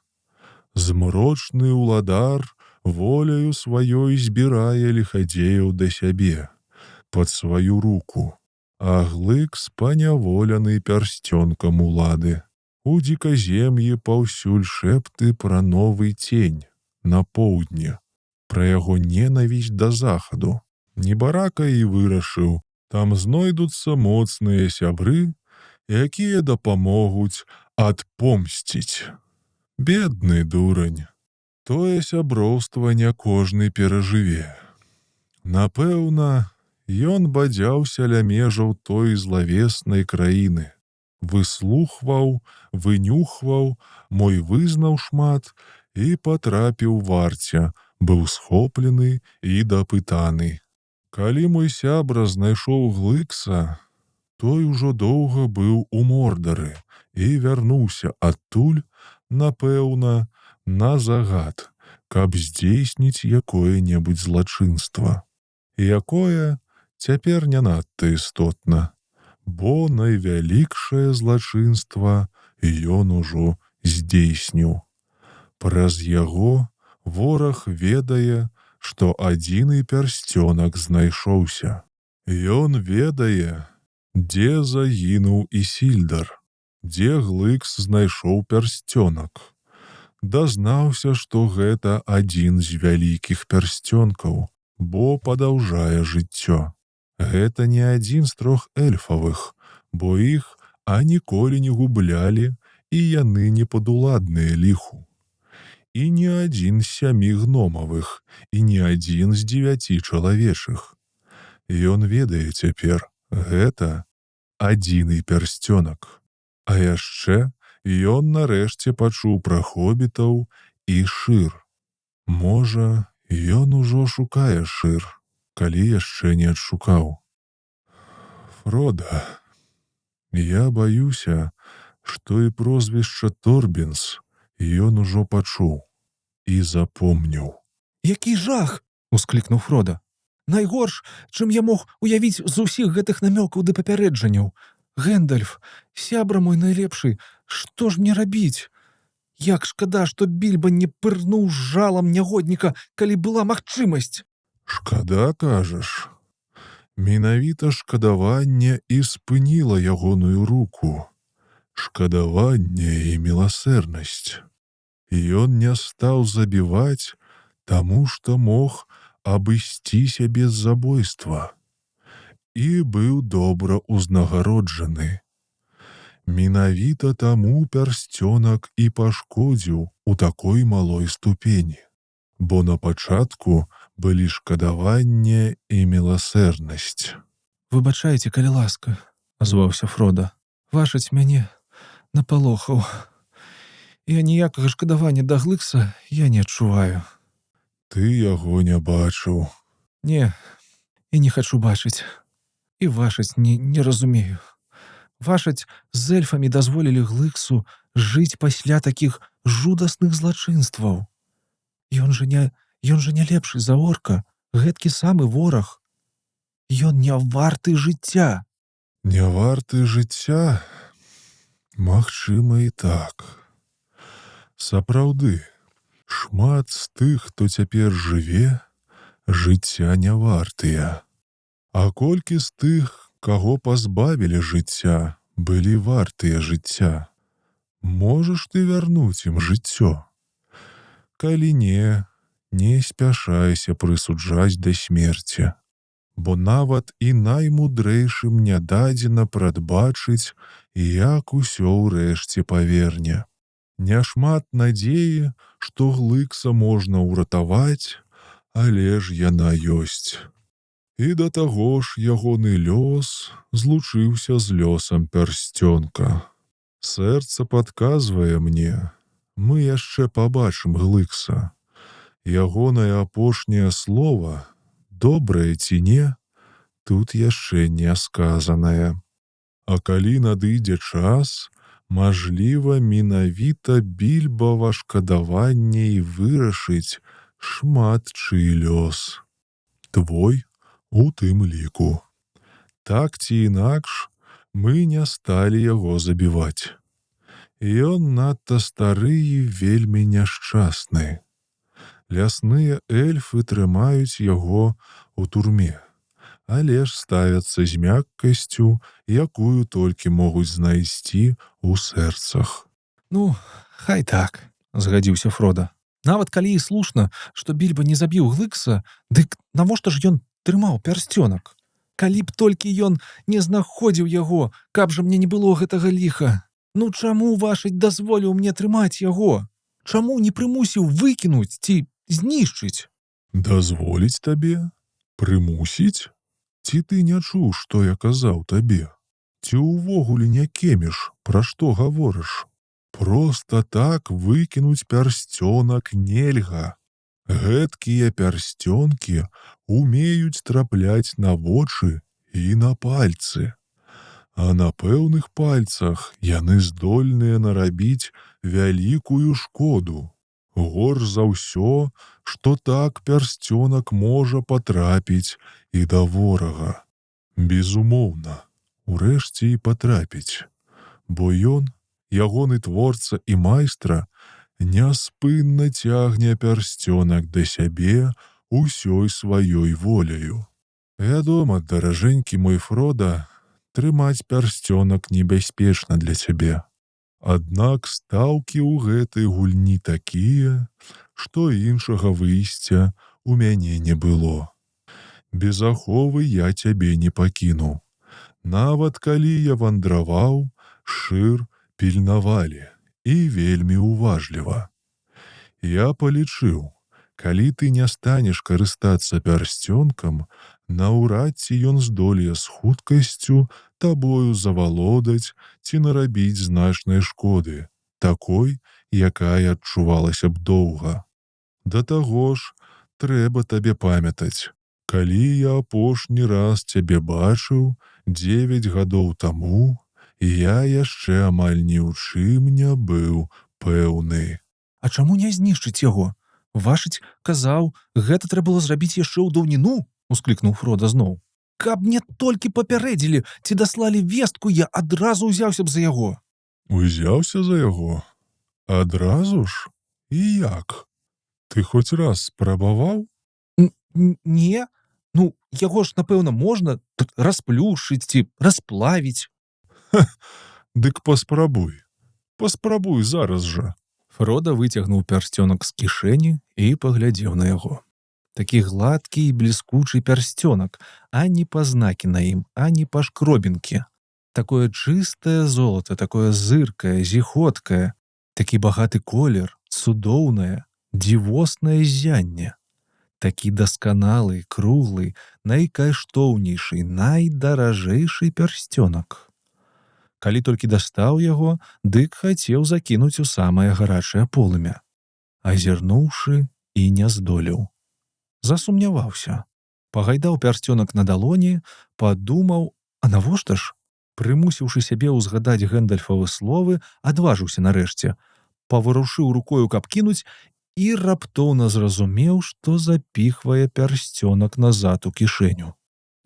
Змрочны ўладар воляю сваёй збірае ліхадзеяў да сябе, пад сваю руку, а Глыкс паняволены пярсцёнкам улады. У дзіказем'і паўсюль шэпты пра новы цень на поўдні, пра яго ненавісць да захаду. Небарака і вырашыў, там знойдуцца моцныя сябры, якія дапамогуць адпомсціць. Бедны дурань. Тое сяброўства не кожны перажыве. Напэўна, ён бадзяўся ля межаў той злавеснай краіны. Выслухваў, вынюхваў, мой вызнаў шмат і патрапіў варце, быў схоплены і дапытаны. Калі мой сябра знайшоў Глыкса, той ужо доўга быў у Мордары і вярнуўся адтуль, напэўна, на загад, каб здзейсніць якое-небудзь злачынства. Якое цяпер не надта істотна, бо найвялікшае злачынства ён ужо здзейсніў. Праз яго вораг ведае, што адзіны пярсцёнак знайшоўся. Ён ведае, дзе загінуў Ісільдар, дзе Глыкс знайшоў пярсцёнак. Дазнаўся, што гэта адзін з вялікіх пярсцёнкаў, бо падаўжае жыццё. Гэта не адзін з 3 эльфавых, бо іх ніколі не гублялі, і яны не падуладныя ліху. І не адзін з 7 гномавых, і не адзін з 9 чалавечых. Ён ведае цяпер, гэта адзіны пярсцёнак. А яшчэ ён нарэшце пачуў пра хобітаў і шыр. Можа, ён ужо шукае шыр, калі яшчэ не адшукаў. Фрода, я баюся, што і прозвішча Торбінс ён ужо пачуў і запомніў. Які жах! Усклікнуў Фрода. Найгорш, чым я мог уявіць з усіх гэтых намёкаў ды папярэджанняў. Гэндальф, сябра мой найлепшы, што ж мне рабіць? Як шкада, што Більба не пырнуў з жалам нягодніка, калі была магчымасць. Шкада, кажаш? Менавіта шкадаванне і спыніла ягоную руку. Шкадаванне і міласэрнасць. Ён не стаў забіваць, таму што мог абысціся без забойства. І быў добра ўзнагароджаны. Менавіта таму пярсцёнак і пашкодзіў у такой малой ступені, бо на пачатку былі шкадаванне і міласэрнасць. Выбачайце, калі ласка, азваўся Фрода. Вашаць мяне напалохаў. Я ніякага шкадавання да Глыкса я не адчуваю. Ты яго не бачыў. Не, і не хачу бачыць. І вашаць не разумею. Вашаць з эльфамі дазволілі Глыксу жыць пасля такіх жудасных злачынстваў. Ён жа не лепшы за орка, гэткі самы вораг. Ён не варты жыцця. Не варты жыцця? Магчыма і так. Сапраўды, шмат з тых, хто цяпер жыве, жыцця не вартыя. А колькі з тых, каго пазбавілі жыцця, былі вартыя жыцця? Можаш ты вярнуць ім жыццё? Калі не спяшайся прысуджаць да смерці, бо нават і наймудрэйшым не дадзена прадбачыць, як усё ўрэшце паверне. Няшмат надзеі, што Глыкса можна ўратаваць, але ж яна ёсць. І да таго ж ягоны лёс злучыўся з лёсам пярсцёнка. Сэрца падказвае мне, мы яшчэ пабачым Глыкса. Ягонае апошняе слова, добрае ці не, тут яшчэ не сказанае. А калі надыдзе час, мажліва, менавіта Більбава шкадаванне і вырашыць шмат чый лёс. Твой у тым ліку. Так ці інакш, мы не сталі яго забіваць. Ён надта стары і вельмі няшчасны. Лясныя эльфы трымаюць яго у турме, але ж ставяцца з мяккасцю, якую толькі могуць знайсці ў сэрцах. Ну, хай так, згадзіўся Фрода. Нават калі і слушна, што Більба не забіў Глыкса, дык навошта ж ён трымаў пярсцёнак? Калі б толькі ён не знаходзіў яго, каб жа мне не было гэтага ліха. Ну чаму вашыць дазволіў мне трымаць яго? Чаму не прымусіў выкінуць ці знішчыць? Дазволіць табе? Прымусіць? Ці ты не чуў, што я казаў табе? Ці ўвогуле не кеміш, пра што гаворыш? Проста так выкінуць пярсцёнак нельга. Гэткія пярсцёнкі умеюць трапляць на вочы і на пальцы. А на пэўных пальцах яны здольныя нарабіць вялікую шкоду. Горш за ўсё, што так пярсцёнак можа патрапіць і да ворага. Безумоўна, урэшце і патрапіць, бо ён, ягоны творца і майстра, няспынна цягне пярсцёнак да сябе ўсёй сваёй воляю. Вядома, даражэнькі мой Фрода, трымаць пярсцёнак небяспечна для цябе. Аднак стаўкі ў гэтай гульні такія, што іншага выйсця у мяне не было. Без аховы я цябе не пакіну. Нават калі я вандраваў, шыр пільнавалі і вельмі уважліва. Я палічыў, калі ты не станеш карыстацца пярсцёнкам, наўрад ці ён здолее з хуткасцю табою завалодаць ці нарабіць значнай шкоды, такой, якая адчувалася б доўга. Да таго ж, трэба табе памятаць, калі я апошні раз цябе бачыў 9 гадоў таму, я яшчэ амаль ні ў чым не быў пэўны. А чаму не знішчыць яго? Вашыць казаў, гэта трэба было зрабіць яшчэ ў даўніну, усклікнуў Фрода зноў. Каб мне толькі папярэдзілі ці даслалі вестку, я адразу ўзяўся б за яго. Узяўся за яго? Адразу ж? І як? Ты хоць раз спрабаваў? Не, ну яго ж, напэўна, можна расплюшыць ці расплавіць. Дык паспрабуй. Паспрабуй зараз жа. Фрода выцягнуў пярсцёнак з кішэні і паглядзеў на яго. Такі гладкі і бліскучы пярсцёнак, а не пазнакі на ім, а не пашкробінкі. Такое чыстае золата, такое зыркае, зіхоткае, такі багаты колер, цудоўнае, дзівоснае ззянне. Такі дасканалы, круглы, найкаштоўнейшы, найдаражэйшы пярсцёнак. Калі толькі дастаў яго, дык хацеў закінуць у самае гарачае полымя. Азірнуўшы, і не здолеў. Засумняваўся. Пагайдаў пярсцёнак на далоні, падумаў, а навошта ж? Прымусіўшы сябе ўзгадаць Гэндальфавы словы, адважыўся нарэшце, паварушыў рукою, каб кінуць, і раптоўна зразумеў, што запіхвае пярсцёнак назад у кішэню.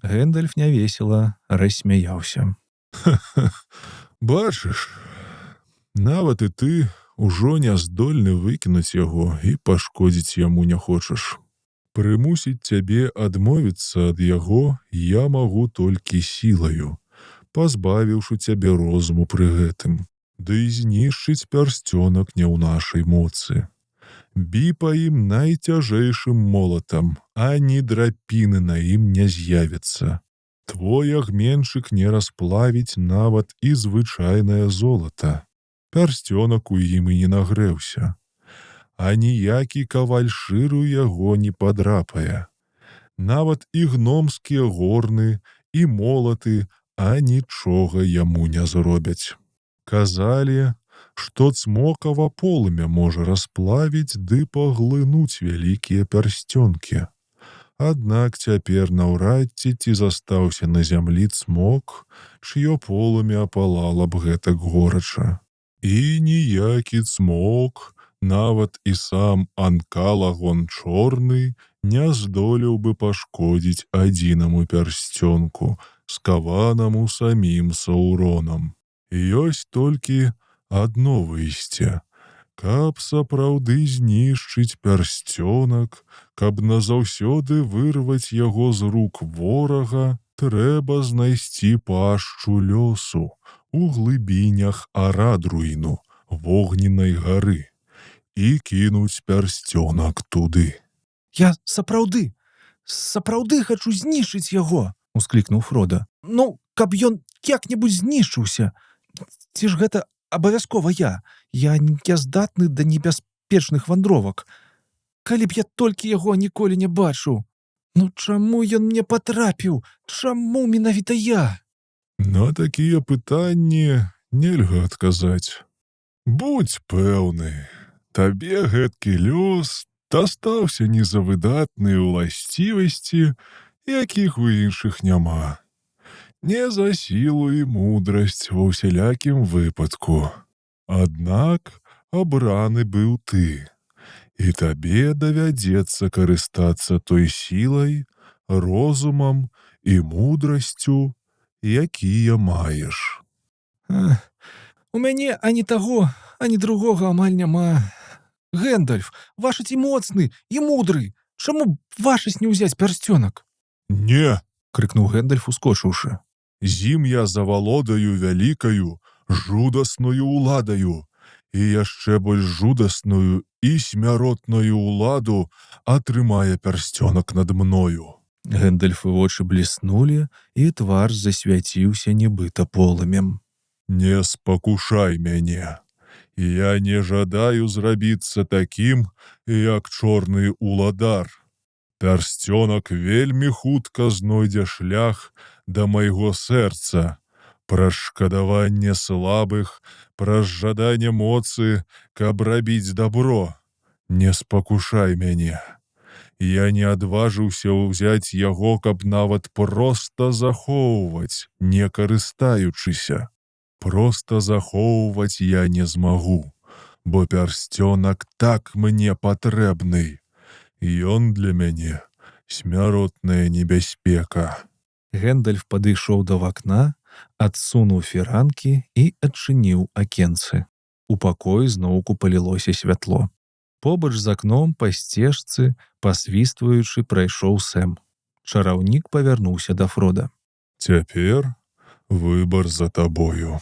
Гэндальф нявесела рассмяяўся. Бачыш, нават і ты ўжо не здольны выкінуць яго і пашкодзіць яму не хочаш. Прымусіць цябе адмовіцца ад яго я магу толькі сілаю, пазбавіўшы цябе розуму пры гэтым. Ды і знішчыць пярсцёнак не ў нашай моцы. Бі па ім найцяжэйшым молатам, ані драпіны на ім не з'явіцца. Твой агменшык не расплавіць нават і звычайнае золата. Пярсцёнак у ім і не нагрэўся. А ніякі каваль шыру яго не падрапае. Нават і гномскія горны, і молаты, а нічога яму не зробяць. Казалі, што цмокава полымя можа расплавіць ды паглынуць вялікія пярсцёнкі. Аднак цяпер наўрад ці застаўся на зямлі цмок, ч'ё полымя апалала б гэтак горача. І ніякі цмок, нават і сам Анкалагон чорны, не здолеў бы пашкодзіць адзінаму пярсцёнку, скаванаму самім Саўронам. Ёсць толькі адно выйсце. Каб сапраўды знішчыць пярсцёнак, каб назаўсёды вырваць яго з рук ворага, трэба знайсці пашчу лёсу у глыбінях Арадруіну, вогненнай гары, і кінуць пярсцёнак туды. Я сапраўды хачу знішчыць яго, усклікнуў Фрода. Ну, каб ён як-небудзь знішчыўся. Ці ж гэта абавязкова я? Я здатны да небяспечных вандровак. Калі б я толькі яго ніколі не бачыў. Ну чаму ён мне патрапіў? Чаму менавіта я? На такія пытанні нельга адказаць. Будзь пэўны, табе гэткі лёс дастаўся не за выдатныя ўласцівасці, якіх у іншых няма. Не за сілу і мудрасць ва ўсялякім выпадку. Аднак абраны быў ты, і табе давядзецца карыстацца той сілай, розумам і мудрасцю, якія маеш. У мяне ані таго, ані другога амаль няма. Гэндальф, ваша ці моцны і мудры. Чаму вашасць не ўзяць пярсцёнак? Не! Крыкнуў Гэндальф, ускочыўшы. З ім я завалодаю вялікаю, жудасную ўладаю, і яшчэ больш жудасную і смяротную ўладу атрымае пярсцёнак над мною. Гэндальфы вочы бліснулі, і твар засвяціўся нібыта полымем. Не спакушай мяне. Я не жадаю зрабіцца такім, як чорны ўладар. Пярсцёнак вельмі хутка знойдзе шлях да майго сэрца, праз шкадаванне слабых, праз жаданне моцы, каб рабіць дабро. Не спакушай мяне. Я не адважыўся ўзяць яго, каб нават проста захоўваць, не карыстаючыся. Проста захоўваць я не змагу, бо пярсцёнак так мне патрэбны. Ён для мяне смяротная небяспека. Гэндальф падышоў да вакна, адсунуў фіранкі і адчыніў акенцы. У пакоі зноўку палілося святло. Побач з акном па сцежцы, пасвістваючы, прайшоў Сэм. Чараўнік павярнуўся да Фрода. Цяпер выбар за табою.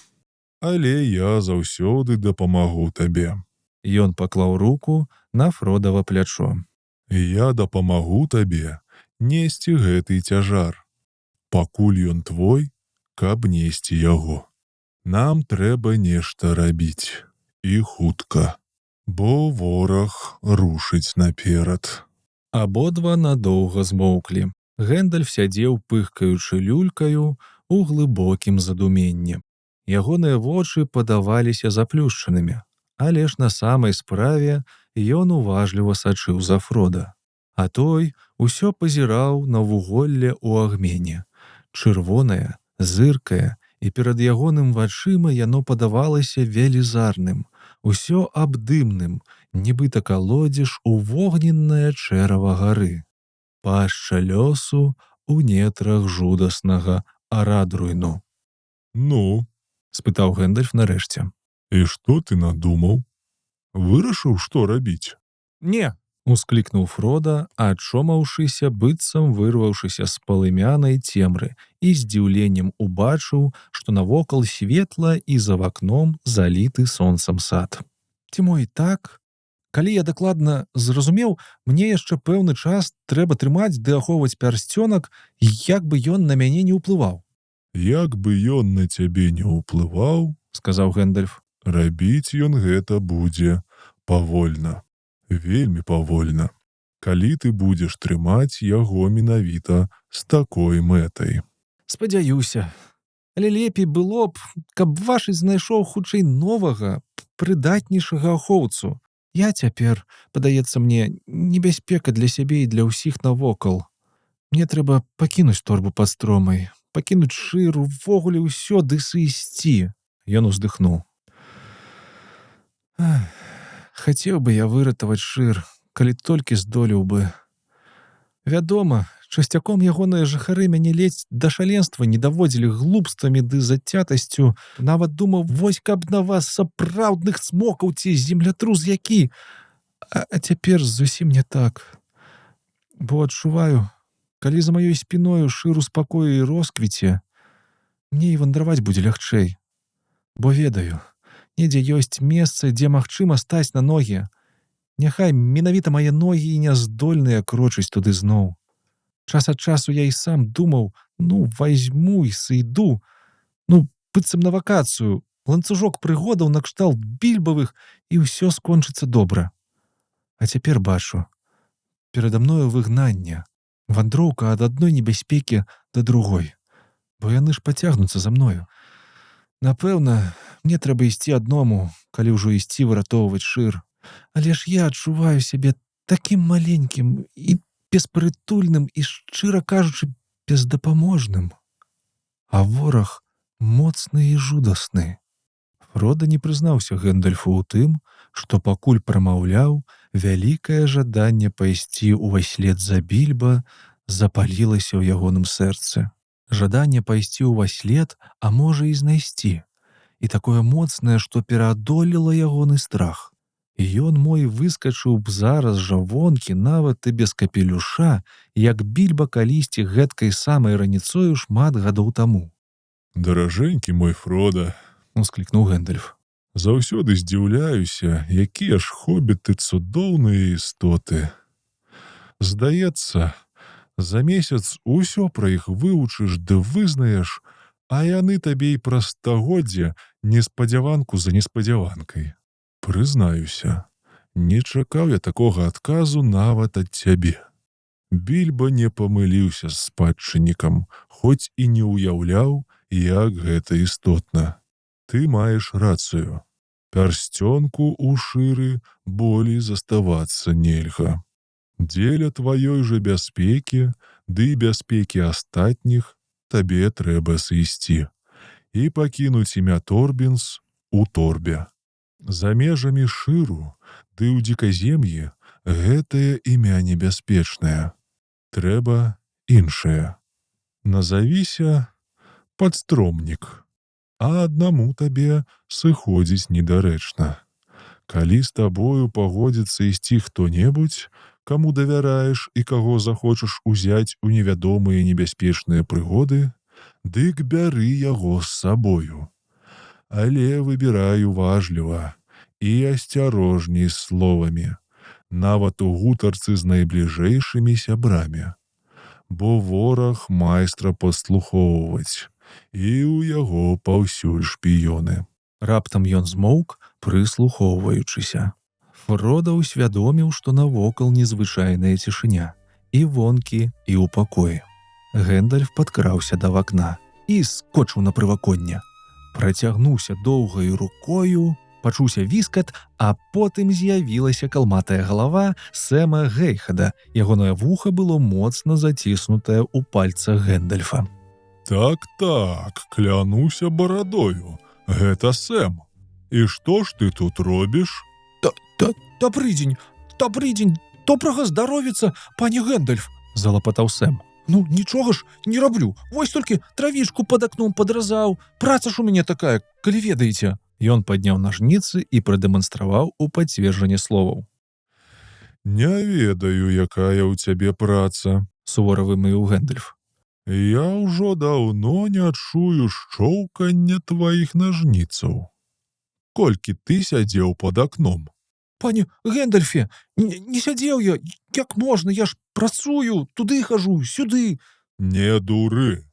Але я заўсёды дапамагу табе. Ён паклаў руку на Фродава плячо. Я дапамагу табе несці гэты цяжар. Пакуль ён твой, каб несці яго. Нам трэба нешта рабіць. І хутка. Бо вораг рушыць наперад. Абодва надоўга змоўклі. Гэндальф сядзеў, пыхкаючы люлькаю, у глыбокім задуменні. Ягоныя вочы падаваліся заплюшчанымі, але ж на самай справе ён уважліва сачыў за Фрода. А той усё пазіраў на вуголле ў агмене. Чырвонае, зыркае, і перад ягоным вачыма яно падавалася велізарным, усё абдымным, нібыта калодзеж у вогненнае чэрава гары. Пашча лёсу у нетрах жудаснага Арадруіну. Ну, спытаў Гэндальф нарэшце. І што ты надумаў? Вырашыў, што рабіць? Не, усклікнуў Фрода, ачомаўшыся, быццам вырваўшыся з палымянай цемры, і здзіўленнем убачыў, што навокал светла і за вакном заліты сонцам сад. ці мо і так? Калі я дакладна зразумеў, мне яшчэ пэўны час трэба трымаць ды ахоўваць пярсцёнак, як бы ён на мяне не ўплываў. Як бы ён на цябе не ўплываў, сказаў Гэндальф, рабіць ён гэта будзе павольна. Вельмі павольна, калі ты будзеш трымаць яго менавіта з такой мэтай. Спадзяюся. Але лепей было б, каб вашасць знайшоў хутчэй новага, прыдатнейшага ахоўцу. Я цяпер, падаецца мне, небяспека для сябе і для ўсіх навокал. Мне трэба пакінуць торбу пад стромай, пакінуць шыр, увогуле ўсё ды сысці. Ён уздыхнуў. Хацеў бы я выратаваць шыр, калі толькі здолеў бы. Вядома, часцяком ягоныя жыхары мяне ледзь да шаленства не даводзілі глупствамі ды зацятасцю. Нават думаў, вось каб на вас сапраўдных цмокаў ці землятрус які. А цяпер зусім не так. Бо адчуваю, калі за маёй спіною шыр у спакоі і росквіце, мне і вандраваць будзе лягчэй. Бо ведаю, недзе ёсць месца, дзе магчыма стаць на ногі. Няхай менавіта мае ногі і не здольныя крочыць туды зноў. Час ад часу я і сам думаў, вазьму і сыйду, быццам на вакацыю, ланцужок прыгодаў накшталт більбавых, і ўсё скончыцца добра. А цяпер бачу, перада мною выгнанне, вандроўка ад адной небяспекі да другой, бо яны ж пацягнуцца за мною. Напэўна, мне трэба ісці адному, калі ўжо ісці выратоўваць шыр. Але ж я адчуваю сябе такім маленькім і беспрытульным і, шчыра кажучы, бездапаможным. А вораг моцны і жудасны. Фрода не прызнаўся Гэндальфу ў тым, што пакуль прамаўляў, вялікае жаданне пайсці ўваслед за Більба запалілася ў ягоным сэрцы. Жаданне пайсці ўваслед, а можа і знайсці. І такое моцнае, што пераадолела ягоны страх. Ён мой выскачыў б зараз жа вонкі, нават і без капелюша, як Більба калісьці гэткай самай раніцою шмат гадоў таму. Даражэнькі мой Фрода, усклікнуў Гэндальф. Заўсёды здзіўляюся, якія ж хобіты цудоўныя істоты. Здаецца, за месяц усё пра іх вывучыш ды вызнаеш, а яны табе і праз стагоддзе неспадзяванку за неспадзяванкай. Прызнаюся, не чакаў я такога адказу нават ад цябе. Більба не памыліўся з спадчыннікам, хоць і не ўяўляў, як гэта істотна. Ты маеш рацыю. Пярсцёнку ў шыры болей заставацца нельга. Дзеля тваёй жа бяспекі, ды бяспекі астатніх табе трэба сысці і пакінуць імя Торбінс у торбе. За межамі шыру ды ў дзіказем'і гэтае імя небяспечнае. Трэба іншае. Назавіся падстромнік, а аднаму табе сыходзіць недарэчна. Калі з табою пагодзіцца ісці хто-небудзь, каму давяраеш і каго захочаш узяць у невядомыя небяспечныя прыгоды, дык бяры яго з сабою. Але выбірай уважліва і асцярожней з словамі, нават у гутарцы з найбліжэйшымі сябрамі. Бо вораг майстра падслухоўваць, і ў яго паўсюль шпіёны. Раптам ён змоўк, прыслухоўваючыся. Фрода ўсвядоміў, што навокал незвычайная цішыня, і вонкі, і ў пакоі. Гэндальф падкраўся да вакна і скочыў на прываконне. Працягнуўся доўгаю рукою, пачуўся віскат, а потым з'явілася калматая галава Сэма Гейхада. Ягонае вуха было моцна заціснутае ў пальцах Гэндальфа. Так, клянуся барадою, гэта Сэм. І што ж ты тут робіш? Добрый дзень, добрага здаровіца, пане Гэндальф, залапатаў Сэм. Нічога ж не раблю, вось толькі травічку пад акном падразаў, праца ж у мяне такая, калі ведаеце. Ён падняў нажніцы і прадэманстраваў у пацверджанне словаў. Не ведаю, якая ў цябе праца, сувора вымовіў Гэндальф. Я ўжо даўно не чую шчоўкання тваіх нажніцаў. Колькі ты сядзеў пад акном? Пане Гэндальфе, не сядзеў я, як можна, я ж працую, туды хожу, сюды. Не дуры.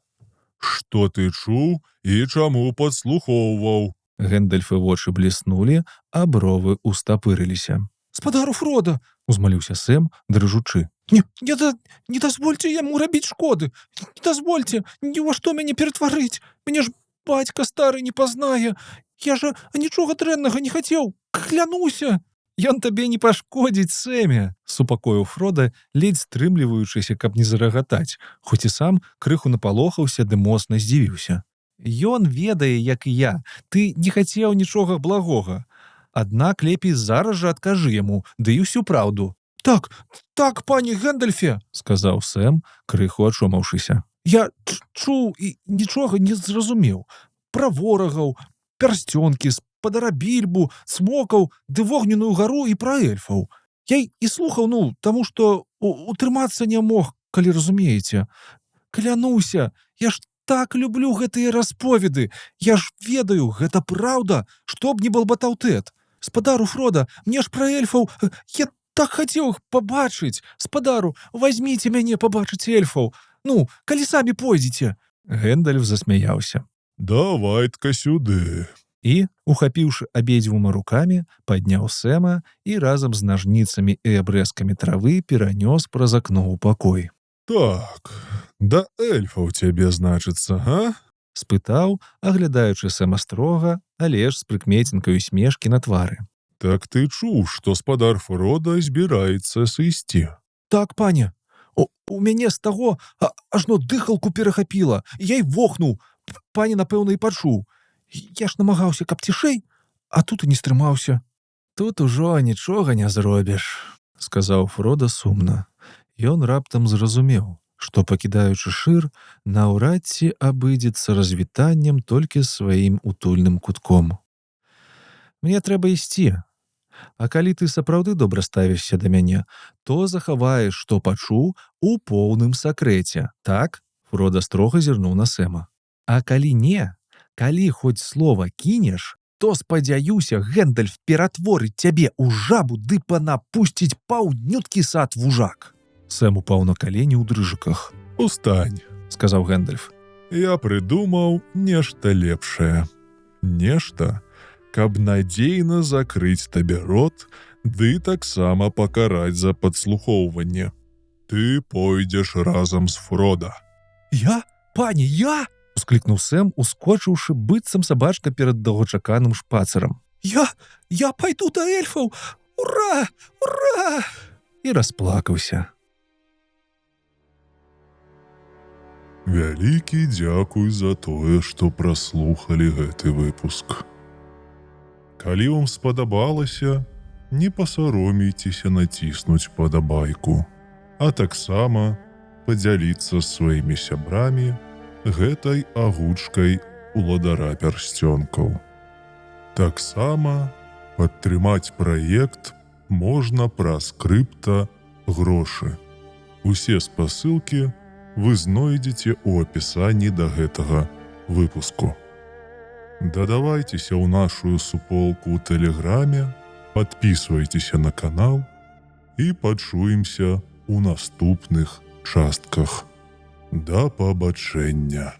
Што ты чуў і чаму падслухоўваў? Гэндальфы вочы бліснулі, а бровы устапырыліся. Спадару Фрода, узмаліўся Сэм, дрыжучы. Не дазвольце яму рабіць шкоды, не дазвольце ні во што мяне ператварыць, мяне ж бацька стары не пазнае, я ж нічога дрэннага не хацеў, клянуся. Ён табе не пашкодзіць, Сэме, супакоіў Фрода, ледзь стрымліваючыся, каб не зарагатаць, хоць і сам крыху напалохаўся ды моцна здзівіўся. Ён ведае, як і я, ты не хацеў нічога благога. Аднак лепей зараз жа адкажы яму, ды і ўсю праўду. Так, пане Гэндальфе, сказаў Сэм, крыху ачомаўшыся. Я чуў і нічога не зразумеў. Пра ворагаў, пярсцёнкі, спадара Більбу, цмокаў, ды вогненную гару і пра эльфаў. Я і слухаў, таму што утрымацца не мог, калі разумееце. Клянуся, я ж так люблю гэтыя расповеды. Я ж ведаю, гэта праўда, што б не балбатаў Тэд. Спадару Фрода, мне ж пра эльфаў, я так хацеў іх пабачыць. Спадару, вазьміце мяне пабачыць эльфаў. Калі самі пойдзеце. Гэндальф засмяяўся. Давай-ка сюды. І, ухапіўшы абедзвюма рукамі, падняў Сэма і разам з нажніцамі і абрэзкамі травы перанёс праз акно ў пакой. Так, да эльфаў цябе, значыцца, га? Спытаў, аглядаючы Сэма строга, але ж з прыкмеценкай усмешкі на твары. Так ты чуў, што спадар Фрода збіраецца сысці? Так, пане. У мяне з таго ажно дыхалку перахапіла. Я й вохнуў. Пане, напэўна, і пачуў. Я ж намагаўся, каб цішэй, а тут і не стрымаўся. Тут ужо нічога не зробіш, сказаў Фрода сумна. Ён раптам зразумеў, што, пакідаючы шыр, наўрад ці абыдзецца развітаннем толькі сваім утульным кутком. Мне трэба ісці. А калі ты сапраўды добра ставішся да мяне, то захаваеш, што пачуў, у поўным сакрэце, так? Фрода строга зірнуў на Сэма. А калі не, калі хоць слова кінеш, то, спадзяюся, Гэндальф ператворыць цябе ў жабу ды панапусціць паўднюткі сад вужак. Сэм упаў на калені ў дрыжыках. Устань, сказаў Гэндальф. Я прыдумаў нешта лепшае. Нешта, каб надзейна закрыць табе рот, ды таксама пакараць за падслухоўванне. Ты пойдзеш разам з Фрода. Я? Пане, я? Усклікнуў Сэм, ускочыўшы быццам сабачка перад доўгачаканым шпацырам. Я пайду да эльфаў! Ура! Ура! І расплакаўся. Вялікі дзякуй за тое, што праслухалі гэты выпуск. Калі вам спадабалася, не пасаромейцеся націснуць падабайку, а таксама падзяліцца з сваімі сябрамі гэтай агучкай уладара пярсцёнкаў. Таксама падтрымаць праект можна праз крыптагрошы. Усе спасылкі вы знойдзеце ў апісанні да гэтага выпуску. Дадавайцеся ў нашу суполку ў Тэлеграме, падпісвайцеся на канал і пачуемся ў наступных частках. Да пабачэння!